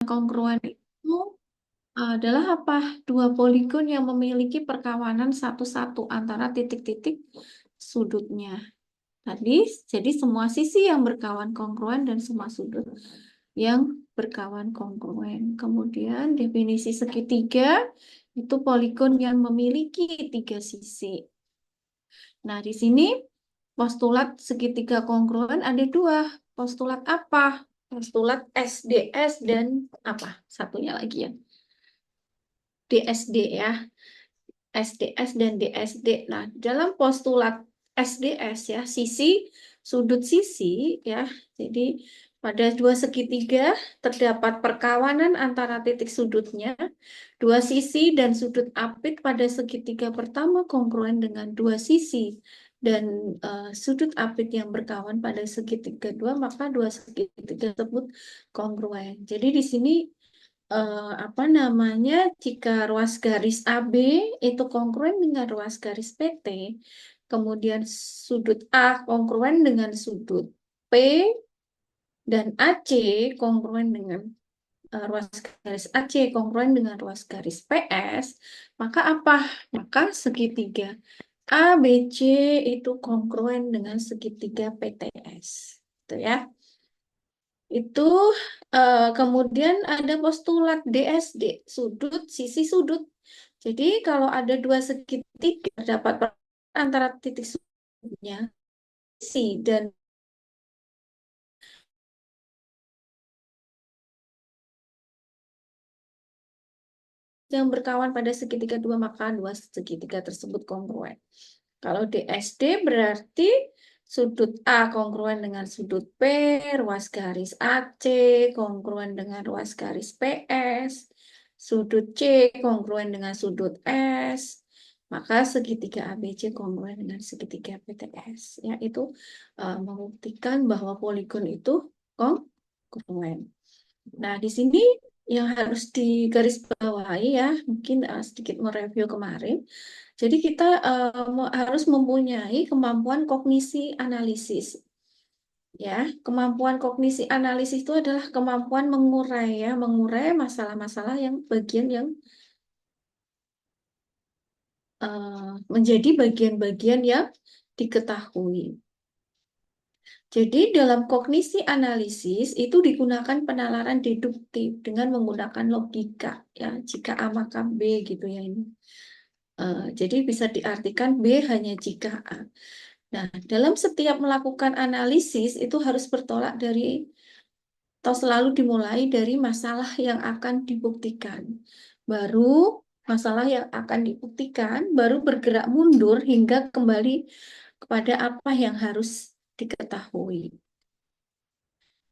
kongruen itu adalah apa? Dua poligon yang memiliki perkawanan satu-satu antara titik-titik sudutnya. Tadi, jadi semua sisi yang berkawan kongruen dan semua sudut yang berkawan kongruen. Kemudian definisi segitiga itu poligon yang memiliki tiga sisi. Nah, di sini postulat segitiga kongruen ada dua. Postulat apa? Postulat SDS dan apa? Satunya lagi ya. DSD ya. SDS dan DSD. Nah, dalam postulat SDS ya, sudut sisi ya. Jadi pada dua segitiga terdapat perkawanan antara titik sudutnya, dua sisi dan sudut apit pada segitiga pertama kongruen dengan dua sisi dan sudut apit yang berkawan pada segitiga dua, maka dua segitiga tersebut kongruen. Jadi di sini apa namanya, jika ruas garis AB itu kongruen dengan ruas garis PT, kemudian sudut A kongruen dengan sudut P dan AC kongruen dengan ruas garis AC kongruen dengan ruas garis PS, maka apa? Maka segitiga ABC itu kongruen dengan segitiga PTS. Itu ya. Itu kemudian ada postulat DSD, sisi sudut. Jadi kalau ada dua segitiga dapat antara titik sudutnya si dan yang berkawan pada segitiga dua, maka dua segitiga tersebut kongruen. Kalau DSD berarti sudut A kongruen dengan sudut P, ruas garis AC kongruen dengan ruas garis PS, sudut C kongruen dengan sudut S, maka segitiga ABC kongruen dengan segitiga PTS. Ya, itu membuktikan bahwa poligon itu kongruen. Nah, di sini yang harus digarisbawahi ya, mungkin sedikit mereview kemarin. Jadi kita harus mempunyai kemampuan kognisi analisis. Ya, kemampuan kognisi analisis itu adalah kemampuan mengurai ya, mengurai masalah-masalah yang bagian yang menjadi bagian-bagian yang diketahui. Jadi dalam kognisi analisis itu digunakan penalaran deduktif dengan menggunakan logika ya, jika A maka B gitu ya ini. Jadi bisa diartikan B hanya jika A. Nah, dalam setiap melakukan analisis itu harus bertolak dari atau selalu dimulai dari masalah yang akan dibuktikan. Baru masalah yang akan dibuktikan baru bergerak mundur hingga kembali kepada apa yang harus diketahui.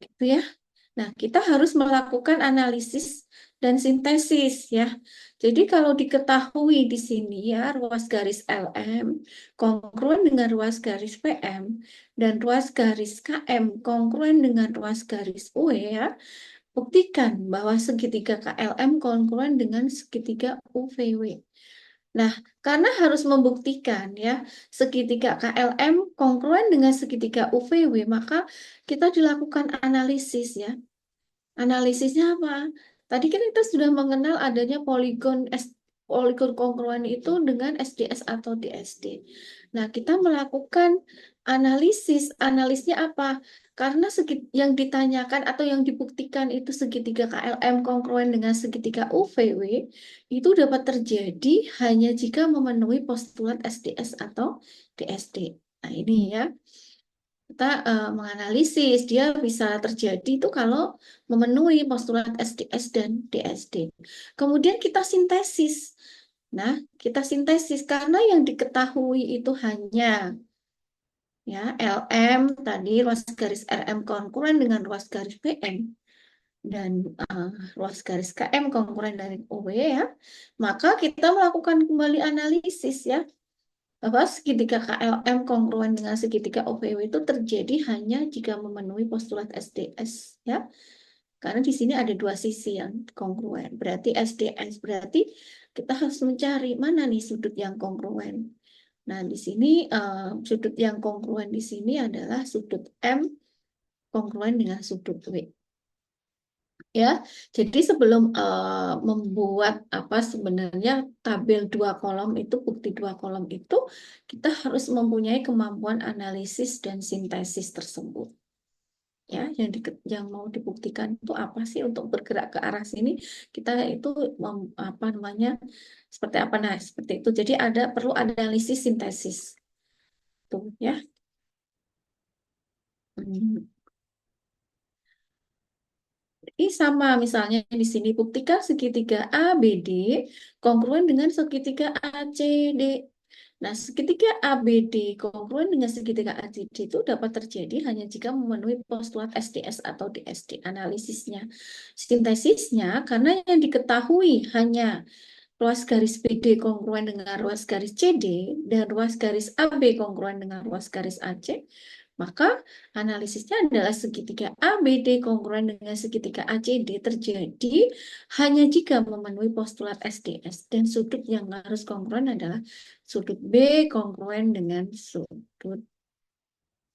Gitu ya. Nah, kita harus melakukan analisis dan sintesis ya. Jadi kalau diketahui di sini ya ruas garis LM kongruen dengan ruas garis PM dan ruas garis KM kongruen dengan ruas garis UE ya, buktikan bahwa segitiga KLM kongruen dengan segitiga UVW. Nah, karena harus membuktikan ya segitiga KLM kongruen dengan segitiga UVW, maka kita dilakukan analisis ya. Analisisnya apa? Tadi kan kita sudah mengenal adanya poligon kongruen itu dengan SDS atau DSD. Nah, kita melakukan analisis. Analisnya apa? Karena yang ditanyakan atau yang dibuktikan itu segitiga KLM kongruen dengan segitiga UVW itu dapat terjadi hanya jika memenuhi postulat SDS atau DSD. Nah, ini ya kita menganalisis dia bisa terjadi itu kalau memenuhi postulat SDS dan DSD. Kemudian kita sintesis. Nah, kita sintesis karena yang diketahui itu hanya ya LM tadi ruas garis RM kongruen dengan ruas garis PM dan ruas garis KM kongruen dari OW ya. Maka kita melakukan kembali analisis ya bahwa segitiga KLM kongruen dengan segitiga OVW itu terjadi hanya jika memenuhi postulat SDS ya. Karena di sini ada dua sisi yang kongruen. Berarti SDS berarti kita harus mencari mana nih sudut yang kongruen. Nah, di sini sudut yang kongruen di sini adalah sudut M kongruen dengan sudut W. Ya, jadi sebelum membuat apa sebenarnya tabel dua kolom itu, bukti dua kolom itu, kita harus mempunyai kemampuan analisis dan sintesis tersebut. Ya, yang mau dibuktikan itu apa sih untuk bergerak ke arah sini? Kita itu apa namanya seperti apa? Nah, seperti itu. Jadi perlu analisis sintesis tuh ya. Hmm. Ini sama misalnya di sini buktikan segitiga ABD kongruen dengan segitiga ACD. Nah, segitiga ABD kongruen dengan segitiga ACD itu dapat terjadi hanya jika memenuhi postulat SDS atau DSD. Analisisnya, sintesisnya karena yang diketahui hanya ruas garis BD kongruen dengan ruas garis CD dan ruas garis AB kongruen dengan ruas garis AC, maka analisisnya adalah segitiga ABD kongruen dengan segitiga ACD terjadi hanya jika memenuhi postulat SDS dan sudut yang harus kongruen adalah sudut B kongruen dengan sudut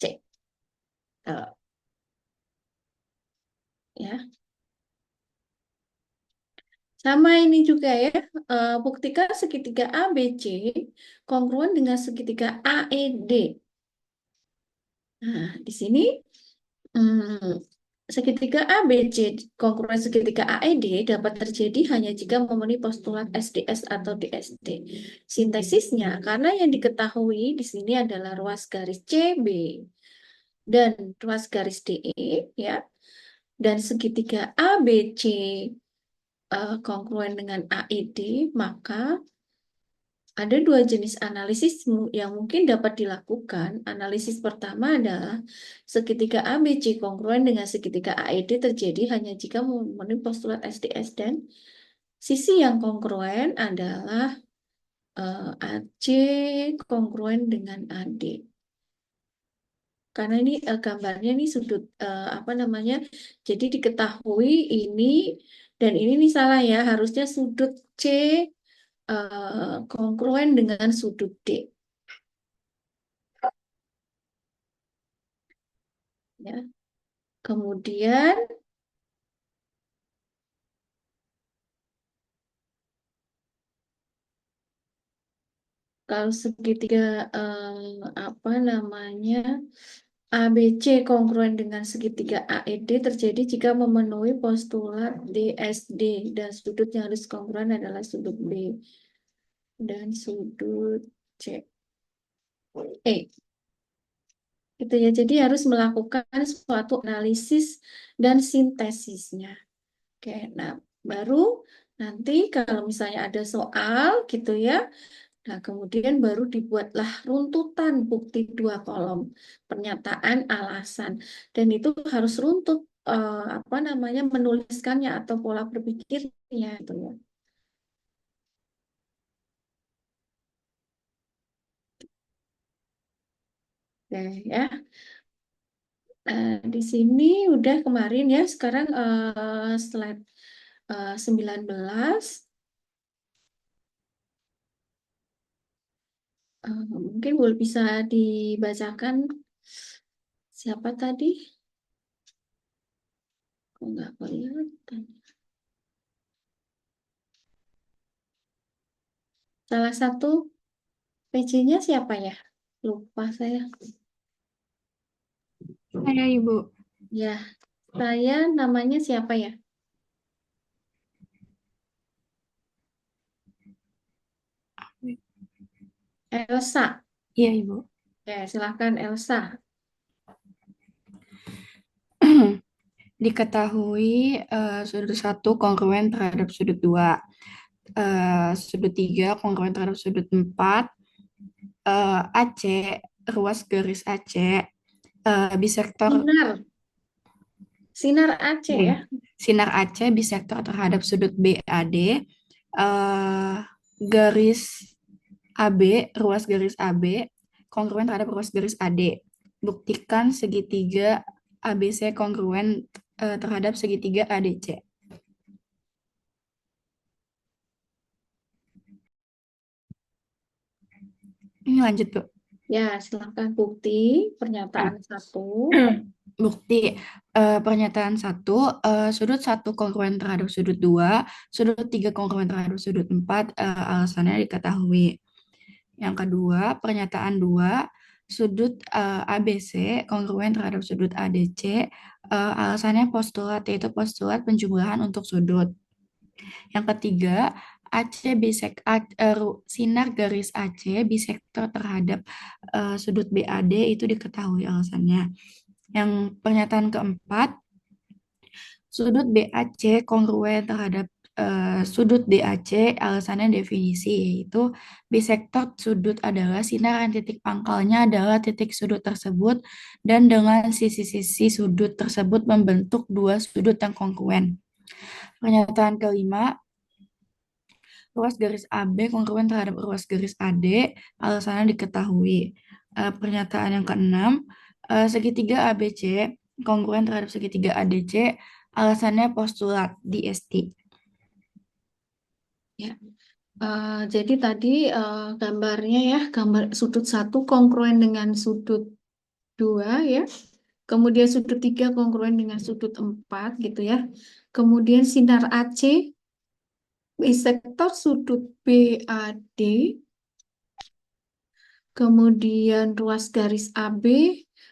C. Eh, ya, sama ini juga ya. Buktikan segitiga ABC kongruen dengan segitiga AED. Nah, di sini segitiga ABC kongruen segitiga AED dapat terjadi hanya jika memenuhi postulat SDS atau DSD. Sintesisnya, karena yang diketahui di sini adalah ruas garis CB dan ruas garis DE, ya, dan segitiga ABC kongruen dengan AED, maka ada dua jenis analisis yang mungkin dapat dilakukan. Analisis pertama adalah segitiga ABC kongruen dengan segitiga AED terjadi hanya jika memenuhi postulat SDS dan sisi yang kongruen adalah AC kongruen dengan AD. Karena ini gambarnya ini sudut apa namanya? Jadi diketahui ini dan ini salah ya. Harusnya sudut C kongruen dengan sudut D. Ya. Kemudian kalau segitiga apa namanya ABC kongruen dengan segitiga AED terjadi jika memenuhi postulat DSD dan sudut yang harus kongruen adalah sudut B dan sudut C. Gitu ya. Jadi harus melakukan suatu analisis dan sintesisnya. Oke, nah baru nanti kalau misalnya ada soal gitu ya. Nah, kemudian baru dibuatlah runtutan bukti dua kolom, pernyataan, alasan, dan itu harus runtut apa namanya menuliskannya atau pola berpikirnya itu ya. Oke, ya. Di sini udah kemarin ya, sekarang slide 19. Mungkin boleh bisa dibacakan siapa tadi? Kok nggak kelihatan? Salah satu PJ-nya siapa ya? Lupa saya. Saya Ibu. Ya, saya namanya siapa ya? Elsa. Iya Ibu. Ya, silahkan Elsa. Diketahui sudut satu kongruen terhadap sudut dua, sudut tiga kongruen terhadap sudut empat, AC ruas garis AC bisektor Sinar. Sinar Aceh ya. ya. Sinar AC bisektor terhadap sudut BAD, garis AB ruas garis AB kongruen terhadap ruas garis AD. Buktikan segitiga ABC kongruen terhadap segitiga ADC. Ini lanjut, Bu. Ya, silahkan bukti pernyataan satu. Bukti pernyataan satu, sudut satu kongruen terhadap sudut dua, sudut tiga kongruen terhadap sudut empat, alasannya diketahui. Yang kedua, pernyataan dua, sudut ABC kongruen terhadap sudut ADC, alasannya postulat, yaitu postulat penjumlahan untuk sudut. Yang ketiga, sinar garis AC bisektor terhadap sudut BAD itu diketahui alasannya. Yang pernyataan keempat, sudut BAC kongruen terhadap sudut DAC, alasannya definisi, yaitu bisektor sudut adalah sinar yang titik pangkalnya adalah titik sudut tersebut dan dengan sisi-sisi sudut tersebut membentuk dua sudut yang kongruen. Pernyataan kelima, ruas garis AB kongruen terhadap ruas garis AD, alasannya diketahui. Pernyataan yang keenam, segitiga ABC kongruen terhadap segitiga ADC, alasannya postulat DST. Ya. Jadi tadi gambarnya ya, gambar sudut satu kongruen dengan sudut dua ya. Kemudian sudut tiga kongruen dengan sudut empat gitu ya. Kemudian sinar AC bisektor sudut BAD. Kemudian ruas garis AB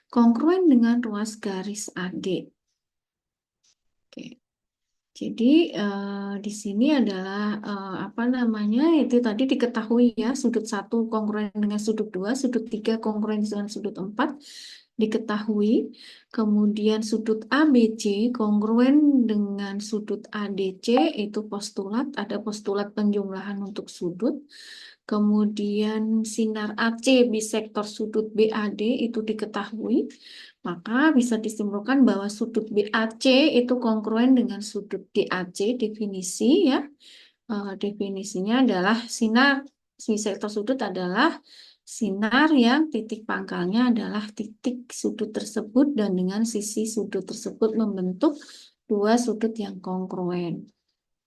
kongruen dengan ruas garis AD. Oke. Jadi di sini adalah apa namanya itu tadi diketahui ya sudut satu kongruen dengan sudut dua, sudut tiga kongruen dengan sudut empat diketahui. Kemudian sudut ABC kongruen dengan sudut ADC itu postulat, ada postulat penjumlahan untuk sudut. Kemudian sinar AC bisektor sudut BAD itu diketahui. Maka bisa disimpulkan bahwa sudut BAC itu kongruen dengan sudut DAC, definisi ya. Definisinya adalah sinar bisektor sudut adalah sinar yang titik pangkalnya adalah titik sudut tersebut dan dengan sisi sudut tersebut membentuk dua sudut yang kongruen.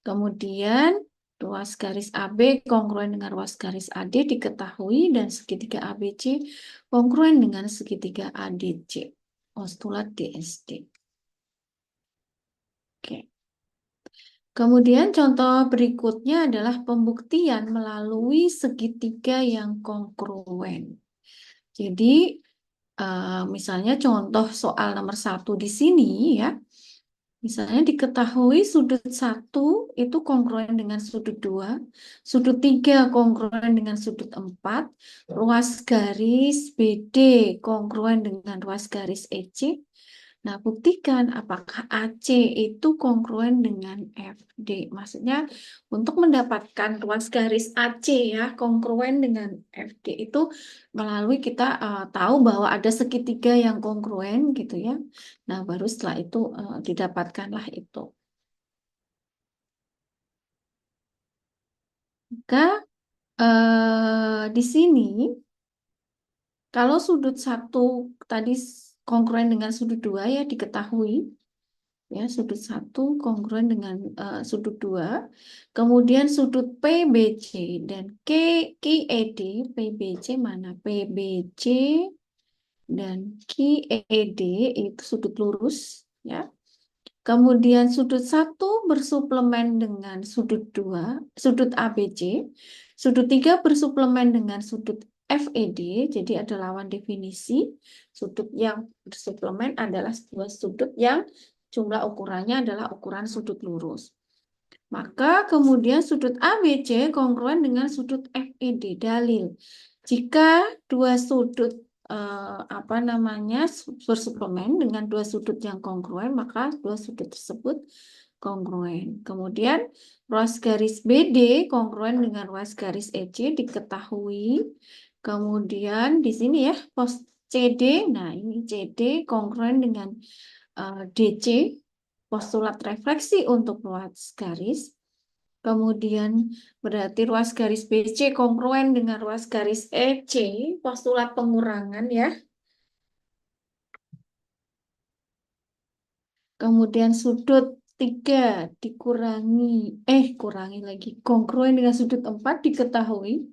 Kemudian ruas garis AB kongruen dengan ruas garis AD diketahui dan segitiga ABC kongruen dengan segitiga ADC. Postulat DSD. Oke. Kemudian contoh berikutnya adalah pembuktian melalui segitiga yang kongruen. Jadi misalnya contoh soal nomor 1 di sini ya. Misalnya diketahui sudut 1 itu kongruen dengan sudut 2, sudut 3 kongruen dengan sudut 4, ruas garis BD kongruen dengan ruas garis EC. Nah, buktikan apakah AC itu kongruen dengan FD. Maksudnya untuk mendapatkan ruas garis AC ya kongruen dengan FD itu melalui kita tahu bahwa ada segitiga yang kongruen gitu ya. Nah, baru setelah itu didapatkanlah itu. Maka di sini kalau sudut 1 tadi kongruen dengan sudut 2 ya diketahui. Ya, sudut 1 kongruen dengan sudut 2. Kemudian sudut PBC dan QED, PBC mana? PBC dan QED itu sudut lurus ya. Kemudian sudut 1 bersuplemen dengan sudut 2, sudut ABC. Sudut 3 bersuplemen dengan sudut FED, jadi ada lawan definisi. Sudut yang bersuplemen adalah dua sudut yang jumlah ukurannya adalah ukuran sudut lurus. Maka kemudian sudut ABC kongruen dengan sudut FED. Dalil. Jika dua sudut apa namanya bersuplemen dengan dua sudut yang kongruen, maka dua sudut tersebut kongruen. Kemudian ruas garis BD kongruen dengan ruas garis EC diketahui. Kemudian di sini ya pos CD, nah ini CD kongruen dengan DC, postulat refleksi untuk ruas garis. Kemudian berarti ruas garis BC kongruen dengan ruas garis EC, postulat pengurangan ya. Kemudian sudut 3 dikurangi, kurangi lagi, kongruen dengan sudut 4 diketahui.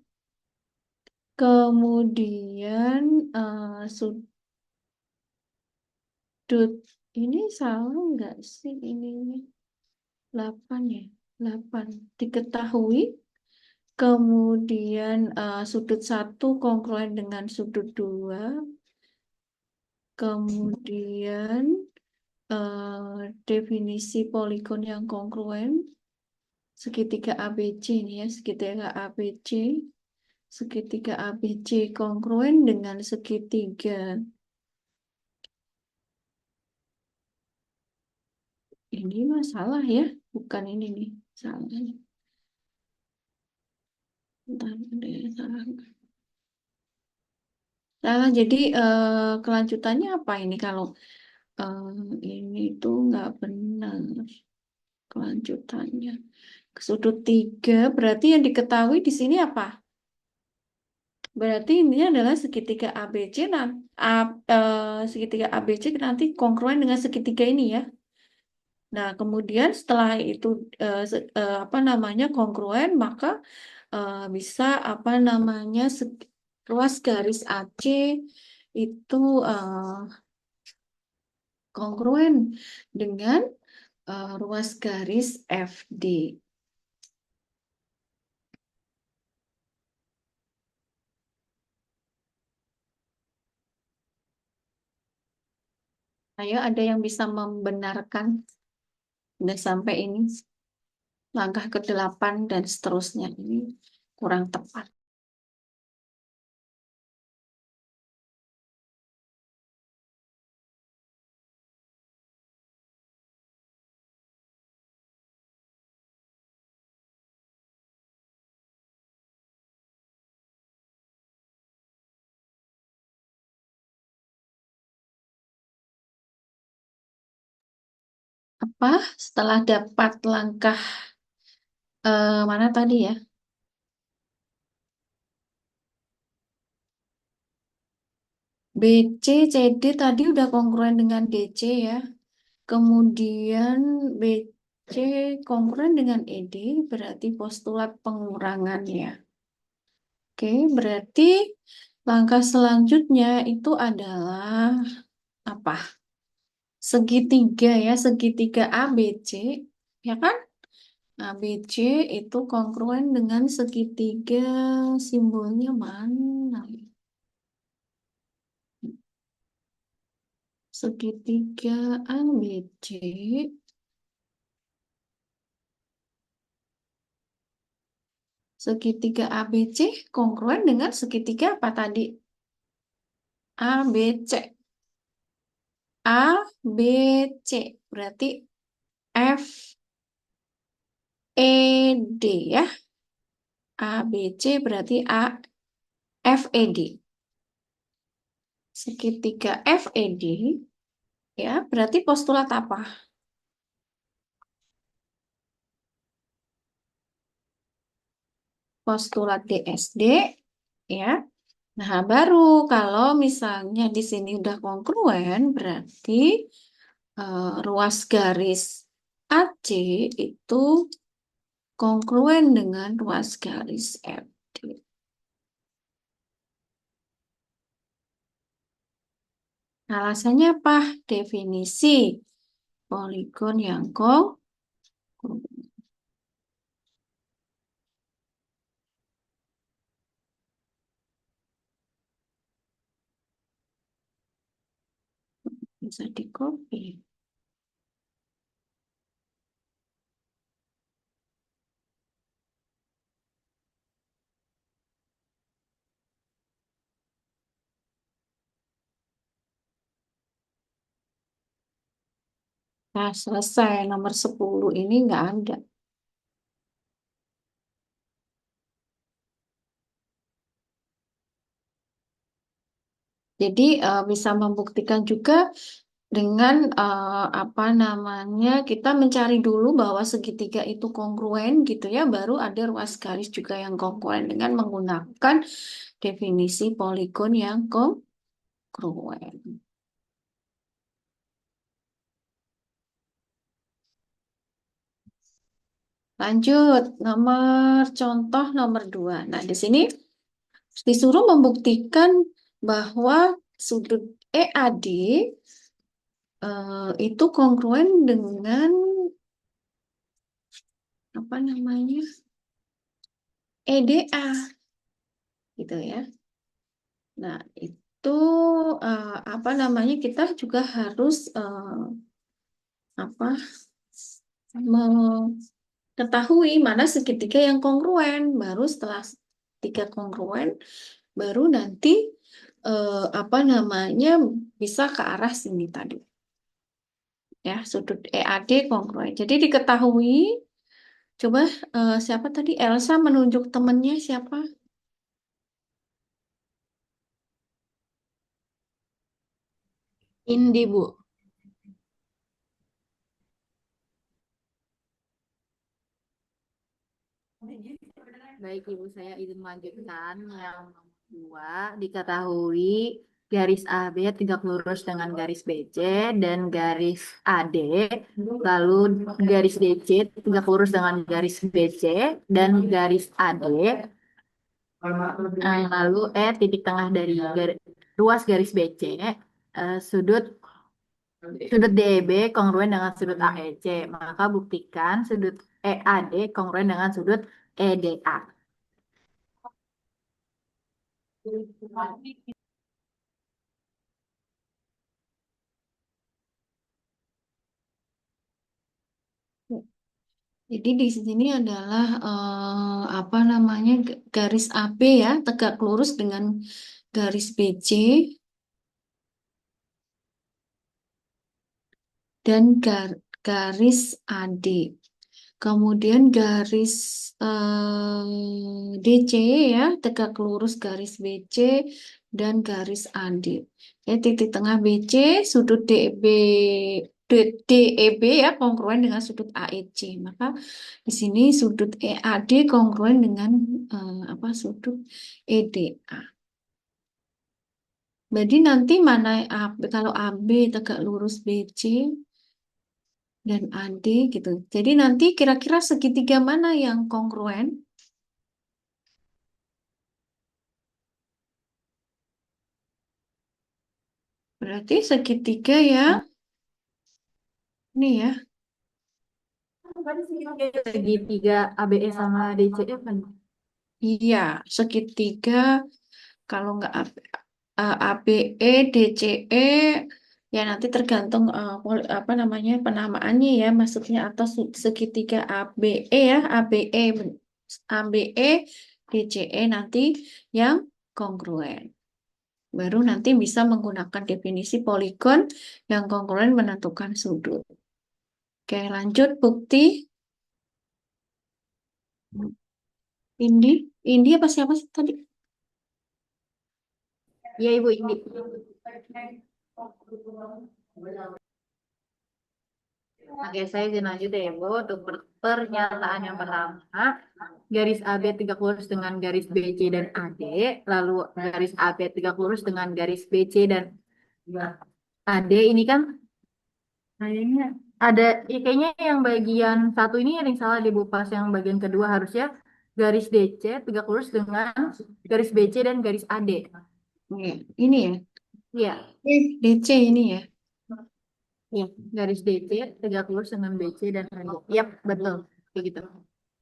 Kemudian sudut ini salah nggak sih ininya? 8 ya. 8 diketahui. Kemudian sudut satu kongruen dengan sudut dua. Kemudian definisi poligon yang kongruen. Segitiga ABC ini ya. Segitiga ABC. Segitiga ABC kongruen dengan segitiga. Ini masalah ya. Bukan ini nih. Salah. Bentar, ada yang salah. Salah, jadi kelanjutannya apa ini kalau eh, ini tuh nggak benar kelanjutannya. Sudut tiga berarti yang diketahui di sini apa? Berarti ini adalah segitiga ABC segitiga ABC nanti kongruen dengan segitiga ini ya. Nah, kemudian setelah itu apa namanya kongruen maka bisa apa namanya ruas garis AC itu eh, kongruen dengan ruas garis FD. Ayo, ada yang bisa membenarkan udah sampai ini langkah ke-8 dan seterusnya ini kurang tepat. Apa? Setelah dapat langkah mana tadi ya? BC, CD tadi udah kongruen dengan DC ya. Kemudian BC kongruen dengan ED berarti postulat pengurangan ya. Oke, berarti langkah selanjutnya itu adalah apa? Segitiga ya, segitiga ABC, ya kan? ABC itu kongruen dengan segitiga simbolnya mana? Segitiga ABC, segitiga ABC kongruen dengan segitiga apa tadi? ABC. ABC berarti F E D ya. ABC berarti FED. Segitiga FED ya, berarti postulat apa? Postulat DSD ya. Nah, baru kalau misalnya di sini udah kongruen berarti ruas garis AC itu kongruen dengan ruas garis FD. Alasannya apa? Definisi poligon yang bisa di copy. Nah, selesai. Nomor 10 ini nggak ada. Jadi bisa membuktikan juga dengan apa namanya kita mencari dulu bahwa segitiga itu kongruen gitu ya, baru ada ruas garis juga yang kongruen dengan menggunakan definisi poligon yang kongruen. Lanjut, contoh nomor 2. Nah, di sini disuruh membuktikan bahwa sudut EAD itu kongruen dengan apa namanya EDA gitu ya. Nah, itu apa namanya kita juga harus apa mengetahui mana segitiga yang kongruen. Baru setelah tiga kongruen, baru nanti apa namanya bisa ke arah sini tadi ya sudut EAD kongruen. Jadi diketahui. Coba siapa tadi Elsa menunjuk temennya siapa? Indi, Bu. Baik, Ibu, saya izin melanjutkan. Yang dua, diketahui garis AB tegak lurus dengan garis BC dan garis AD, lalu garis DC tegak lurus dengan garis BC dan garis AD, lalu titik tengah dari ruas garis BC, sudut sudut DEB kongruen dengan sudut AEC, maka buktikan sudut EAD kongruen dengan sudut EDA. Jadi di sini adalah apa namanya garis AB ya tegak lurus dengan garis BC dan garis AD. Kemudian garis DC ya tegak lurus garis BC dan garis AD. Ya, titik tengah BC sudut DEB ya kongruen dengan sudut AEC. Maka di sini sudut EAD kongruen dengan apa sudut EDA. Jadi nanti mana kalau AB tegak lurus BC dan AD gitu. Jadi nanti kira-kira segitiga mana yang kongruen? Berarti segitiga ya, ini ya. Segitiga ABE sama DCE kan? Iya, segitiga kalau nggak ABE, DCE, ya nanti tergantung apa namanya penamaannya ya, maksudnya atau segitiga ABE ya, ABE, DCE nanti yang kongruen. Baru nanti bisa menggunakan definisi poligon yang kongruen menentukan sudut. Oke, lanjut bukti. Indi, Indi apa siapa sih tadi? Iya, Ibu Indi. Oke, saya izin lanjut ya, Ibu. Untuk pernyataan yang pertama, garis AB tegak lurus dengan garis BC dan AD, lalu garis AB tegak lurus dengan garis BC dan AD ini kan kayaknya ada, kayaknya yang bagian satu ini ada yang salah di Bu. Pas yang bagian kedua harusnya garis DC tegak lurus dengan garis BC dan garis AD. Oke, ini ya. Iya. DC ini ya. Iya, garis DC tegak lurus dengan BC dan AD. Yap, betul. Kayak gitu.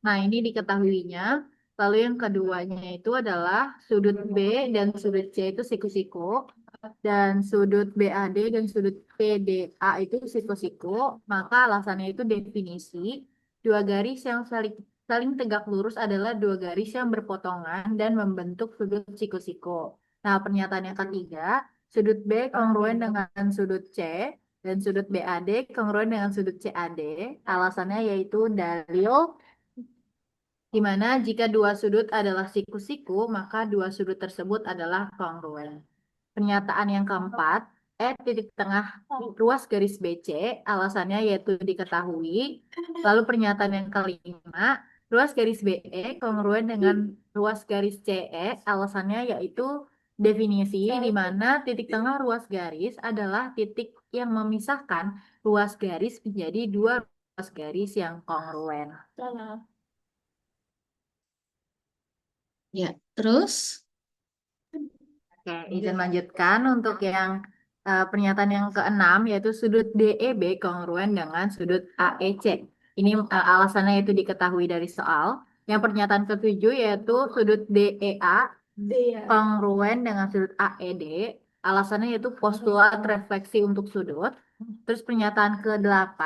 Nah, ini diketahuinya. Lalu yang keduanya itu adalah sudut B dan sudut C itu siku-siku. Dan sudut BAD dan sudut PDA itu siku-siku. Maka alasannya itu definisi. Dua garis yang saling, saling tegak lurus adalah dua garis yang berpotongan dan membentuk sudut siku-siku. Nah, pernyataan yang ketiga, sudut B kongruen dengan sudut C dan sudut BAD kongruen dengan sudut CAD. Alasannya yaitu dalil di mana jika dua sudut adalah siku-siku, maka dua sudut tersebut adalah kongruen. Pernyataan yang keempat, titik tengah ruas garis BC, alasannya yaitu diketahui. Lalu pernyataan yang kelima, ruas garis BE kongruen dengan ruas garis CE, alasannya yaitu definisi di mana titik tengah ruas garis adalah titik yang memisahkan ruas garis menjadi dua ruas garis yang kongruen. Ya, terus Oke, izin lanjutkan untuk yang pernyataan yang keenam yaitu sudut DEB kongruen dengan sudut AEC. Ini alasannya itu diketahui dari soal. Yang pernyataan ketujuh yaitu sudut DEA kongruen dengan sudut AED. Alasannya yaitu postulat refleksi untuk sudut. Terus pernyataan ke-8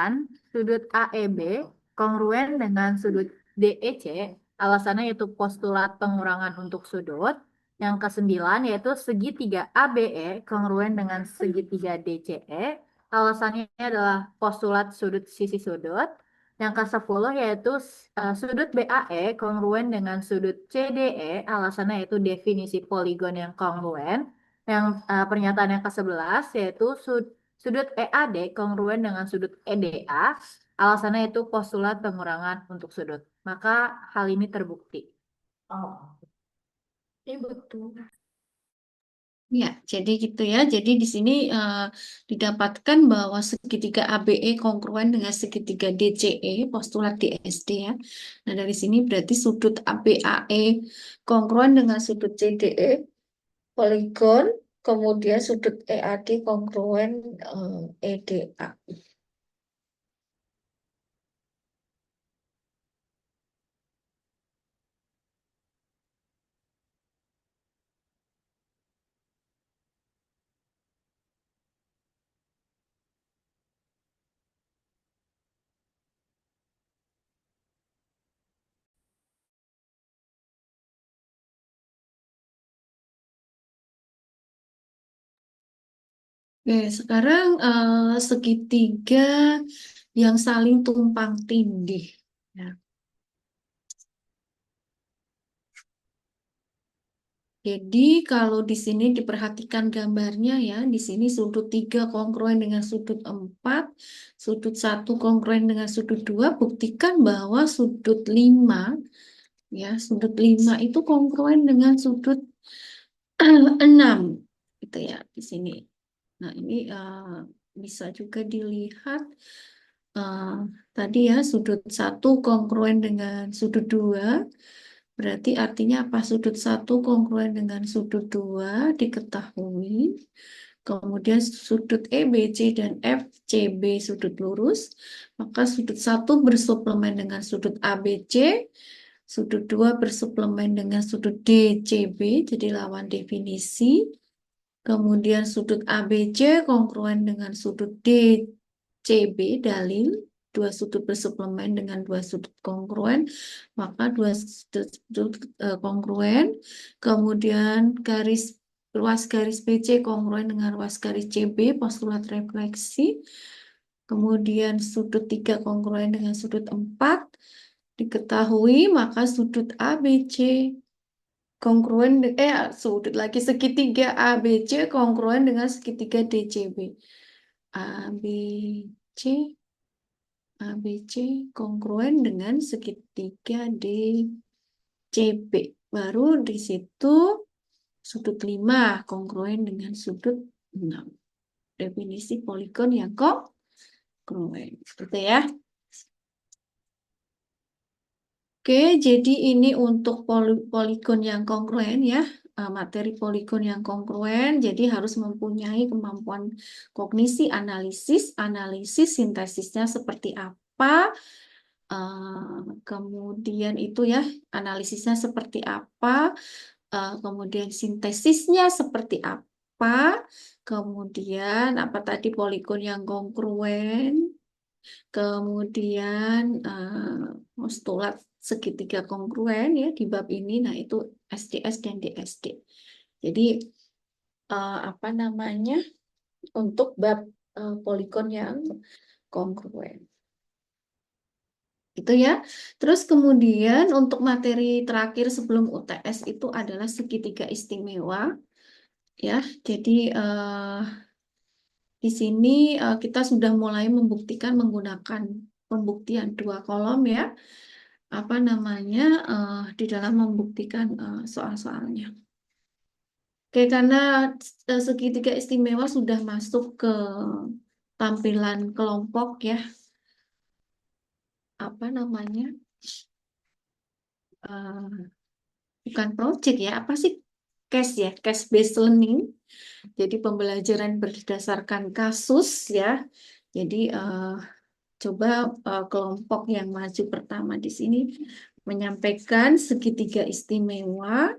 sudut AEB kongruen dengan sudut DEC. Alasannya yaitu postulat pengurangan untuk sudut. Yang ke-9 yaitu segitiga ABE kongruen dengan segitiga DCE. Alasannya adalah postulat sudut sisi sudut. Yang ke-10 yaitu sudut BAE kongruen dengan sudut CDE. Alasannya yaitu definisi poligon yang kongruen. Yang pernyataan yang ke-11 yaitu sudut EAD kongruen dengan sudut EDA. Alasannya itu postulat pengurangan untuk sudut. Maka hal ini terbukti. Ini betul. Ya, jadi gitu ya. Jadi di sini didapatkan bahwa segitiga ABE kongruen dengan segitiga DCE, postulat DSD ya. Nah, dari sini berarti sudut ABAE kongruen dengan sudut CDE, poligon, kemudian sudut EAD kongruen EDA. Oke, sekarang segitiga yang saling tumpang tindih. Ya. Jadi kalau di sini diperhatikan gambarnya ya, di sini sudut 3 kongruen dengan sudut 4, sudut 1 kongruen dengan sudut 2, buktikan bahwa sudut 5, ya, sudut 5 itu kongruen dengan sudut 6, gitu ya, di sini. Nah, ini bisa juga dilihat tadi ya, sudut 1 kongruen dengan sudut 2. Berarti artinya apa? Sudut 1 kongruen dengan sudut 2 diketahui. Kemudian sudut EBC dan FCB sudut lurus. Maka sudut 1 bersuplemen dengan sudut ABC. Sudut 2 bersuplemen dengan sudut DCB. Jadi lawan definisi. Kemudian sudut ABC kongruen dengan sudut DCB dalil. Dua sudut bersuplemen dengan dua sudut kongruen, maka dua sudut kongruen. Kemudian ruas garis BC kongruen dengan ruas garis CB, postulat refleksi. Kemudian sudut 3 kongruen dengan sudut 4 diketahui, maka sudut ABC kongruen sudut lagi segitiga ABC kongruen dengan segitiga DCB. ABC kongruen dengan segitiga DCB. Baru di situ sudut 5 kongruen dengan sudut 6. Definisi poligon yang kongruen. Gitu ya. Oke, jadi ini untuk poligon yang kongruen ya, materi poligon yang kongruen, jadi harus mempunyai kemampuan kognisi, analisis sintesisnya seperti apa, kemudian itu ya, analisisnya seperti apa, kemudian sintesisnya seperti apa, kemudian apa tadi poligon yang kongruen, kemudian postulat segitiga kongruen ya di bab ini, nah itu SDS dan DSD. Jadi apa namanya untuk bab poligon yang kongruen. Itu ya. Terus kemudian untuk materi terakhir sebelum UTS itu adalah segitiga istimewa. Ya, jadi di sini kita sudah mulai membuktikan menggunakan pembuktian 2 kolom ya. Apa namanya di dalam membuktikan soal-soalnya. Oke, karena segitiga istimewa sudah masuk ke tampilan kelompok ya. Apa namanya? Bukan project ya, apa sih? case ya, case based learning. Jadi pembelajaran berdasarkan kasus ya. Jadi coba kelompok yang maju pertama di sini menyampaikan segitiga istimewa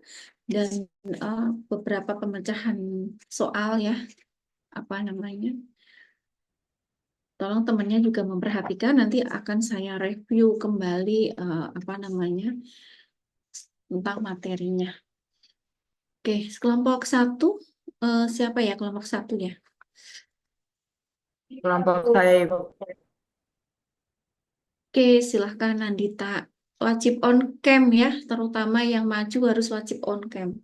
dan beberapa pemecahan soal ya, apa namanya. Tolong temannya juga memperhatikan, nanti akan saya review kembali apa namanya tentang materinya. Oke, kelompok satu, siapa ya kelompok satu ya? Kelompok saya, Ibu. Oke, silahkan Nandita. Wajib on cam ya, terutama yang maju harus wajib on cam.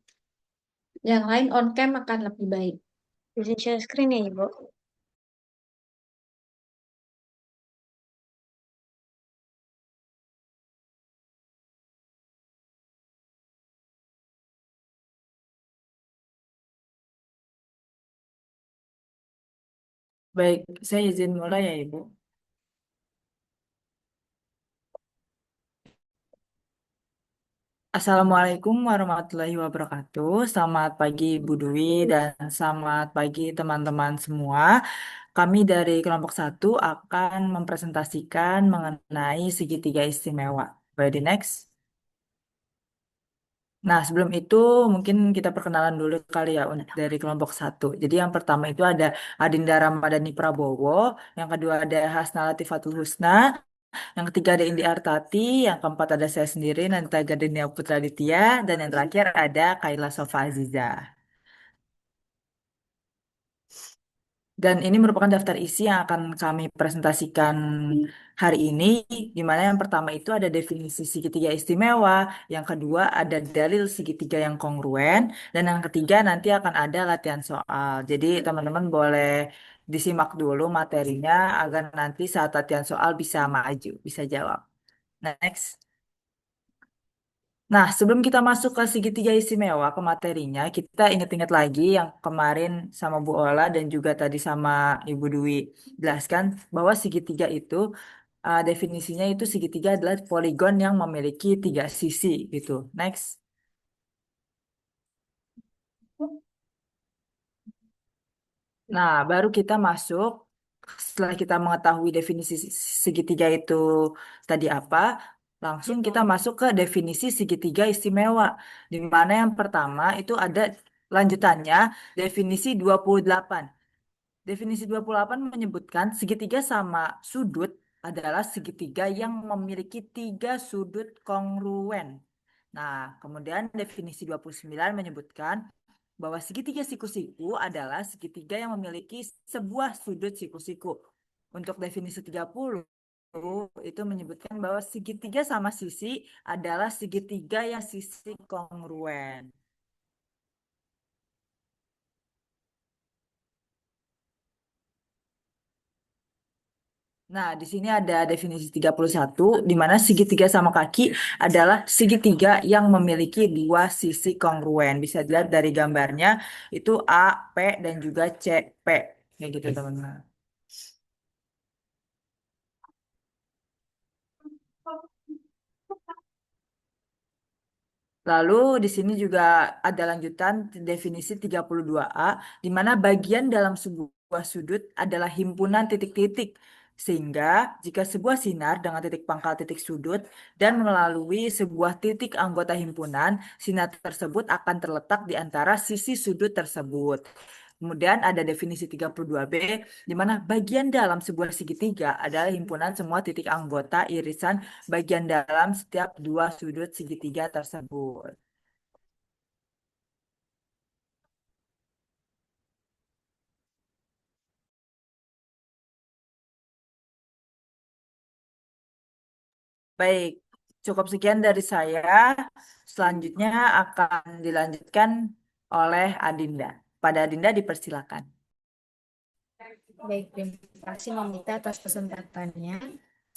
Yang lain on cam akan lebih baik. Bisa share screen ya, Ibu? Baik, saya izin mulai ya, Ibu. Assalamualaikum warahmatullahi wabarakatuh. Selamat pagi Ibu Dwi dan selamat pagi teman-teman semua. Kami dari kelompok satu akan mempresentasikan mengenai segitiga istimewa. Boleh di next? Nah, sebelum itu mungkin kita perkenalan dulu kali ya dari kelompok satu. Jadi yang pertama itu ada Adinda Ramadhani Prabowo, yang kedua ada Hasna Latifatul Husna, yang ketiga ada Indi Artati, yang keempat ada saya sendiri, Nandita Gardenia Putra Ditya, dan yang terakhir ada Kaila Sofa Aziza. Dan ini merupakan daftar isi yang akan kami presentasikan hari ini, di mana yang pertama itu ada definisi segitiga istimewa, yang kedua ada dalil segitiga yang kongruen, dan yang ketiga nanti akan ada latihan soal. Jadi teman-teman boleh disimak dulu materinya agar nanti saat latihan soal bisa maju, bisa jawab. Next. Nah, sebelum kita masuk ke segitiga istimewa ke materinya, kita ingat-ingat lagi yang kemarin sama Bu Ola dan juga tadi sama Ibu Dwi jelaskan bahwa segitiga itu definisinya itu segitiga adalah poligon yang memiliki tiga sisi gitu. Next. Nah, baru kita masuk setelah kita mengetahui definisi segitiga itu tadi apa, langsung kita masuk ke definisi segitiga istimewa. Di mana yang pertama itu ada lanjutannya definisi 28. Definisi 28 menyebutkan segitiga sama sudut adalah segitiga yang memiliki tiga sudut kongruen. Nah, kemudian definisi 29 menyebutkan bahwa segitiga siku-siku adalah segitiga yang memiliki sebuah sudut siku-siku. Untuk definisi 30 itu menyebutkan bahwa segitiga sama sisi adalah segitiga yang sisi kongruen. Nah, di sini ada definisi 31, di mana segitiga sama kaki adalah segitiga yang memiliki dua sisi kongruen. Bisa dilihat dari gambarnya, itu A, P, dan juga C, P. Kayak gitu, teman-teman. Lalu di sini juga ada lanjutan definisi 32A, di mana bagian dalam sebuah sudut adalah himpunan titik-titik. Sehingga jika sebuah sinar dengan titik pangkal titik sudut dan melalui sebuah titik anggota himpunan, sinar tersebut akan terletak di antara sisi sudut tersebut. Kemudian ada definisi 32B, di mana bagian dalam sebuah segitiga adalah himpunan semua titik anggota irisan bagian dalam setiap dua sudut segitiga tersebut. Baik, cukup sekian dari saya. Selanjutnya akan dilanjutkan oleh Adinda. Pada Adinda dipersilakan. Baik, terima kasih Mamita atas kesempatannya.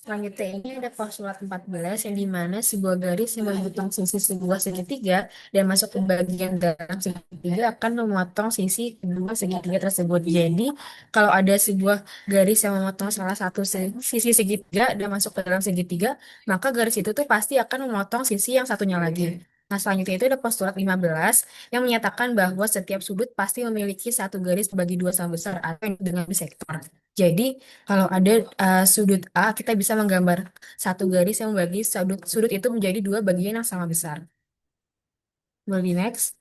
Selanjutnya ini ada postulat 14 yang dimana sebuah garis yang memotong sisi sebuah segitiga dan masuk ke bagian dalam segitiga akan memotong sisi kedua segitiga tersebut. Jadi kalau ada sebuah garis yang memotong salah satu sisi segitiga dan masuk ke dalam segitiga, maka garis itu tuh pasti akan memotong sisi yang satunya lagi. Nah, selanjutnya itu ada postulat 15 yang menyatakan bahwa setiap sudut pasti memiliki satu garis bagi dua sama besar atau yang dengan bisektor. Jadi, kalau ada sudut A, kita bisa menggambar satu garis yang membagi sudut itu menjadi dua bagian yang sama besar. Boleh di next.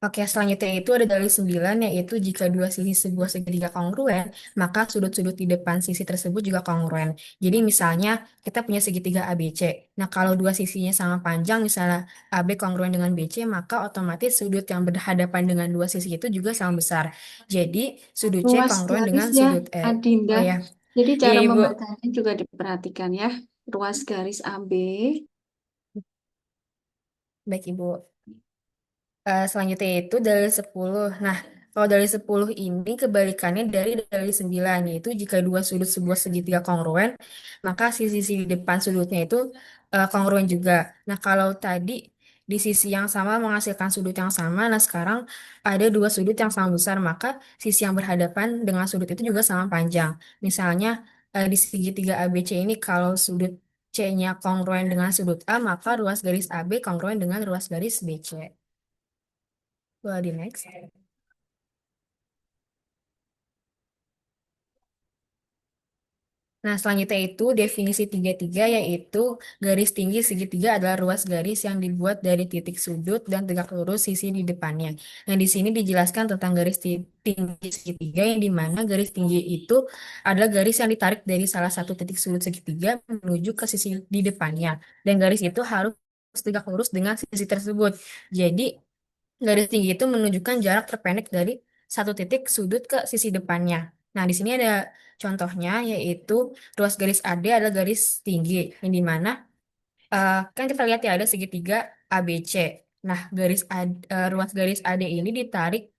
Oke, selanjutnya itu ada dalil 9, yaitu jika dua sisi sebuah segitiga kongruen, maka sudut-sudut di depan sisi tersebut juga kongruen. Jadi misalnya kita punya segitiga ABC. Nah, kalau dua sisinya sama panjang, misalnya AB kongruen dengan BC, maka otomatis sudut yang berhadapan dengan dua sisi itu juga sama besar. Jadi sudut C Ruas kongruen garis dengan ya, sudut E. Adinda. Oh ya, Jadi iya cara Ibu. membacanya juga diperhatikan ya. Ruas garis AB. Baik Ibu. Selanjutnya itu dalil 10. Nah, kalau dalil 10 ini kebalikannya dari dalil 9, yaitu jika dua sudut sebuah segitiga kongruen, maka sisi-sisi di depan sudutnya itu kongruen juga. Nah, kalau tadi di sisi yang sama menghasilkan sudut yang sama, nah sekarang ada dua sudut yang sama besar, maka sisi yang berhadapan dengan sudut itu juga sama panjang. Misalnya di segitiga ABC ini kalau sudut C-nya kongruen dengan sudut A, maka ruas garis AB kongruen dengan ruas garis BC. Boleh di next. Nah, selanjutnya itu definisi tiga yaitu garis tinggi segitiga adalah ruas garis yang dibuat dari titik sudut dan tegak lurus sisi di depannya. Nah, di sini dijelaskan tentang garis tinggi segitiga yang dimana garis tinggi itu adalah garis yang ditarik dari salah satu titik sudut segitiga menuju ke sisi di depannya. Dan garis itu harus tegak lurus dengan sisi tersebut. Jadi, garis tinggi itu menunjukkan jarak terpendek dari satu titik sudut ke sisi depannya. Nah, di sini ada contohnya, yaitu ruas garis AD adalah garis tinggi, yang dimana kan kita lihat ya ada segitiga ABC. Nah, ruas garis AD ini ditarik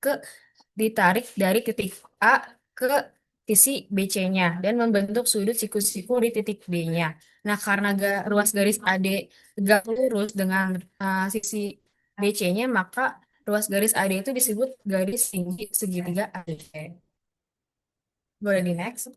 dari titik A ke sisi BC-nya dan membentuk sudut siku-siku di titik B-nya. Nah, karena ruas garis AD tegak lurus dengan sisi BC-nya, maka ruas garis AD itu disebut garis tinggi segitiga ABC. Boleh di next.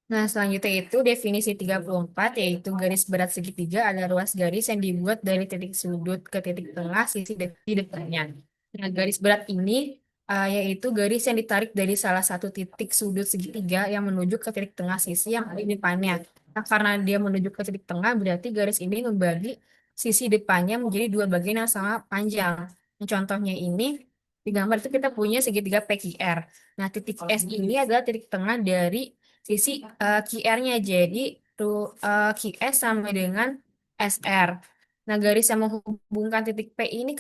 Nah, selanjutnya itu definisi 34, yaitu garis berat segitiga adalah ruas garis yang dibuat dari titik sudut ke titik tengah sisi di depannya. Nah, garis berat ini yaitu garis yang ditarik dari salah satu titik sudut segitiga yang menuju ke titik tengah sisi yang ada di depannya. Nah, karena dia menuju ke titik tengah, berarti garis ini membagi sisi depannya menjadi dua bagian yang sama panjang. Nah, contohnya ini, di gambar itu kita punya segitiga PQR. Nah, titik S ini adalah titik tengah dari sisi QR-nya. Jadi QS sama dengan SR. Nah, garis yang menghubungkan titik P ini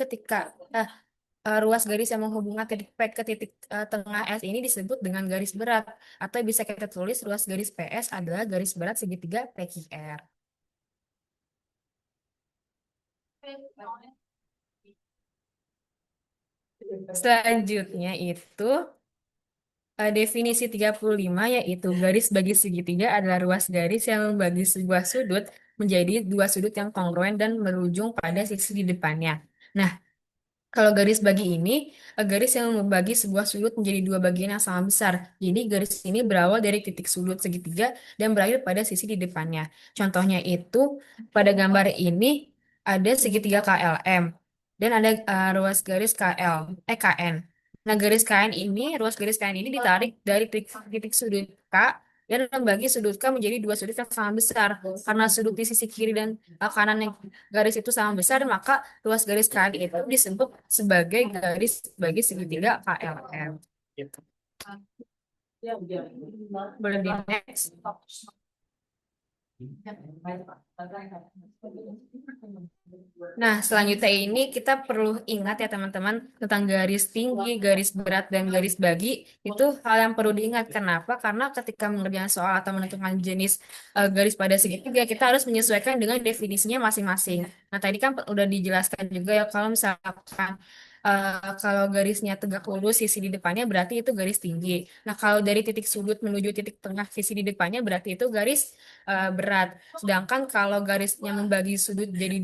ruas garis yang menghubungkan titik P ke titik tengah S ini disebut dengan garis berat. Atau bisa kita tulis ruas garis PS adalah garis berat segitiga PQR. Selanjutnya itu definisi 35, yaitu garis bagi segitiga adalah ruas garis yang membagi sebuah sudut menjadi dua sudut yang kongruen dan berujung pada sisi di depannya. Nah, kalau garis bagi ini, garis yang membagi sebuah sudut menjadi dua bagian yang sama besar. Jadi garis ini berawal dari titik sudut segitiga dan berakhir pada sisi di depannya. Contohnya itu, pada gambar ini ada segitiga KLM dan ada ruas garis KN. Nah, ruas garis KN ini ditarik dari titik sudut K dan membagi sudut K menjadi dua sudut yang sama besar. Karena sudut di sisi kiri dan kanan yang garis itu sama besar, maka ruas garis KN itu disebut sebagai garis bagi segitiga KLM. Gitu. Boleh di next. Nah, selanjutnya ini kita perlu ingat ya teman-teman tentang garis tinggi, garis berat, dan garis bagi. Itu hal yang perlu diingat. Kenapa? Karena ketika mengerjakan soal atau menentukan jenis garis pada segitiga, kita harus menyesuaikan dengan definisinya masing-masing. Nah, tadi kan udah dijelaskan juga ya kalau misalkan kalau garisnya tegak lurus sisi di depannya berarti itu garis tinggi. Nah, kalau dari titik sudut menuju titik tengah sisi di depannya berarti itu garis berat. Sedangkan kalau garisnya membagi sudut jadi